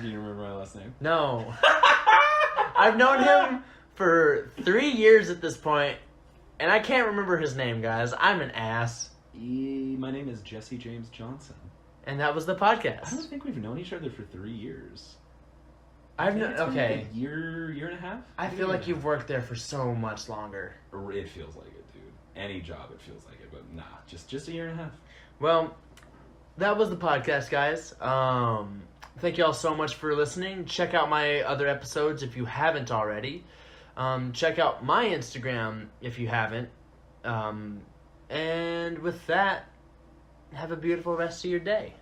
you remember my last name? No. I've known him for 3 years at this point, and I can't remember his name, guys. I'm an ass. My name is Jesse James Johnson. And that was the I podcast. don't think we've known each other for 3 years. Okay. Like a year and a half? I feel like you've worked there for so much longer. It feels like it, dude. Any job, it feels like it, but nah, just a year and a half. Well, that was the podcast, guys. Thank you all so much for listening. Check out my other episodes if you haven't already. Check out my Instagram if you haven't. And with that, have a beautiful rest of your day.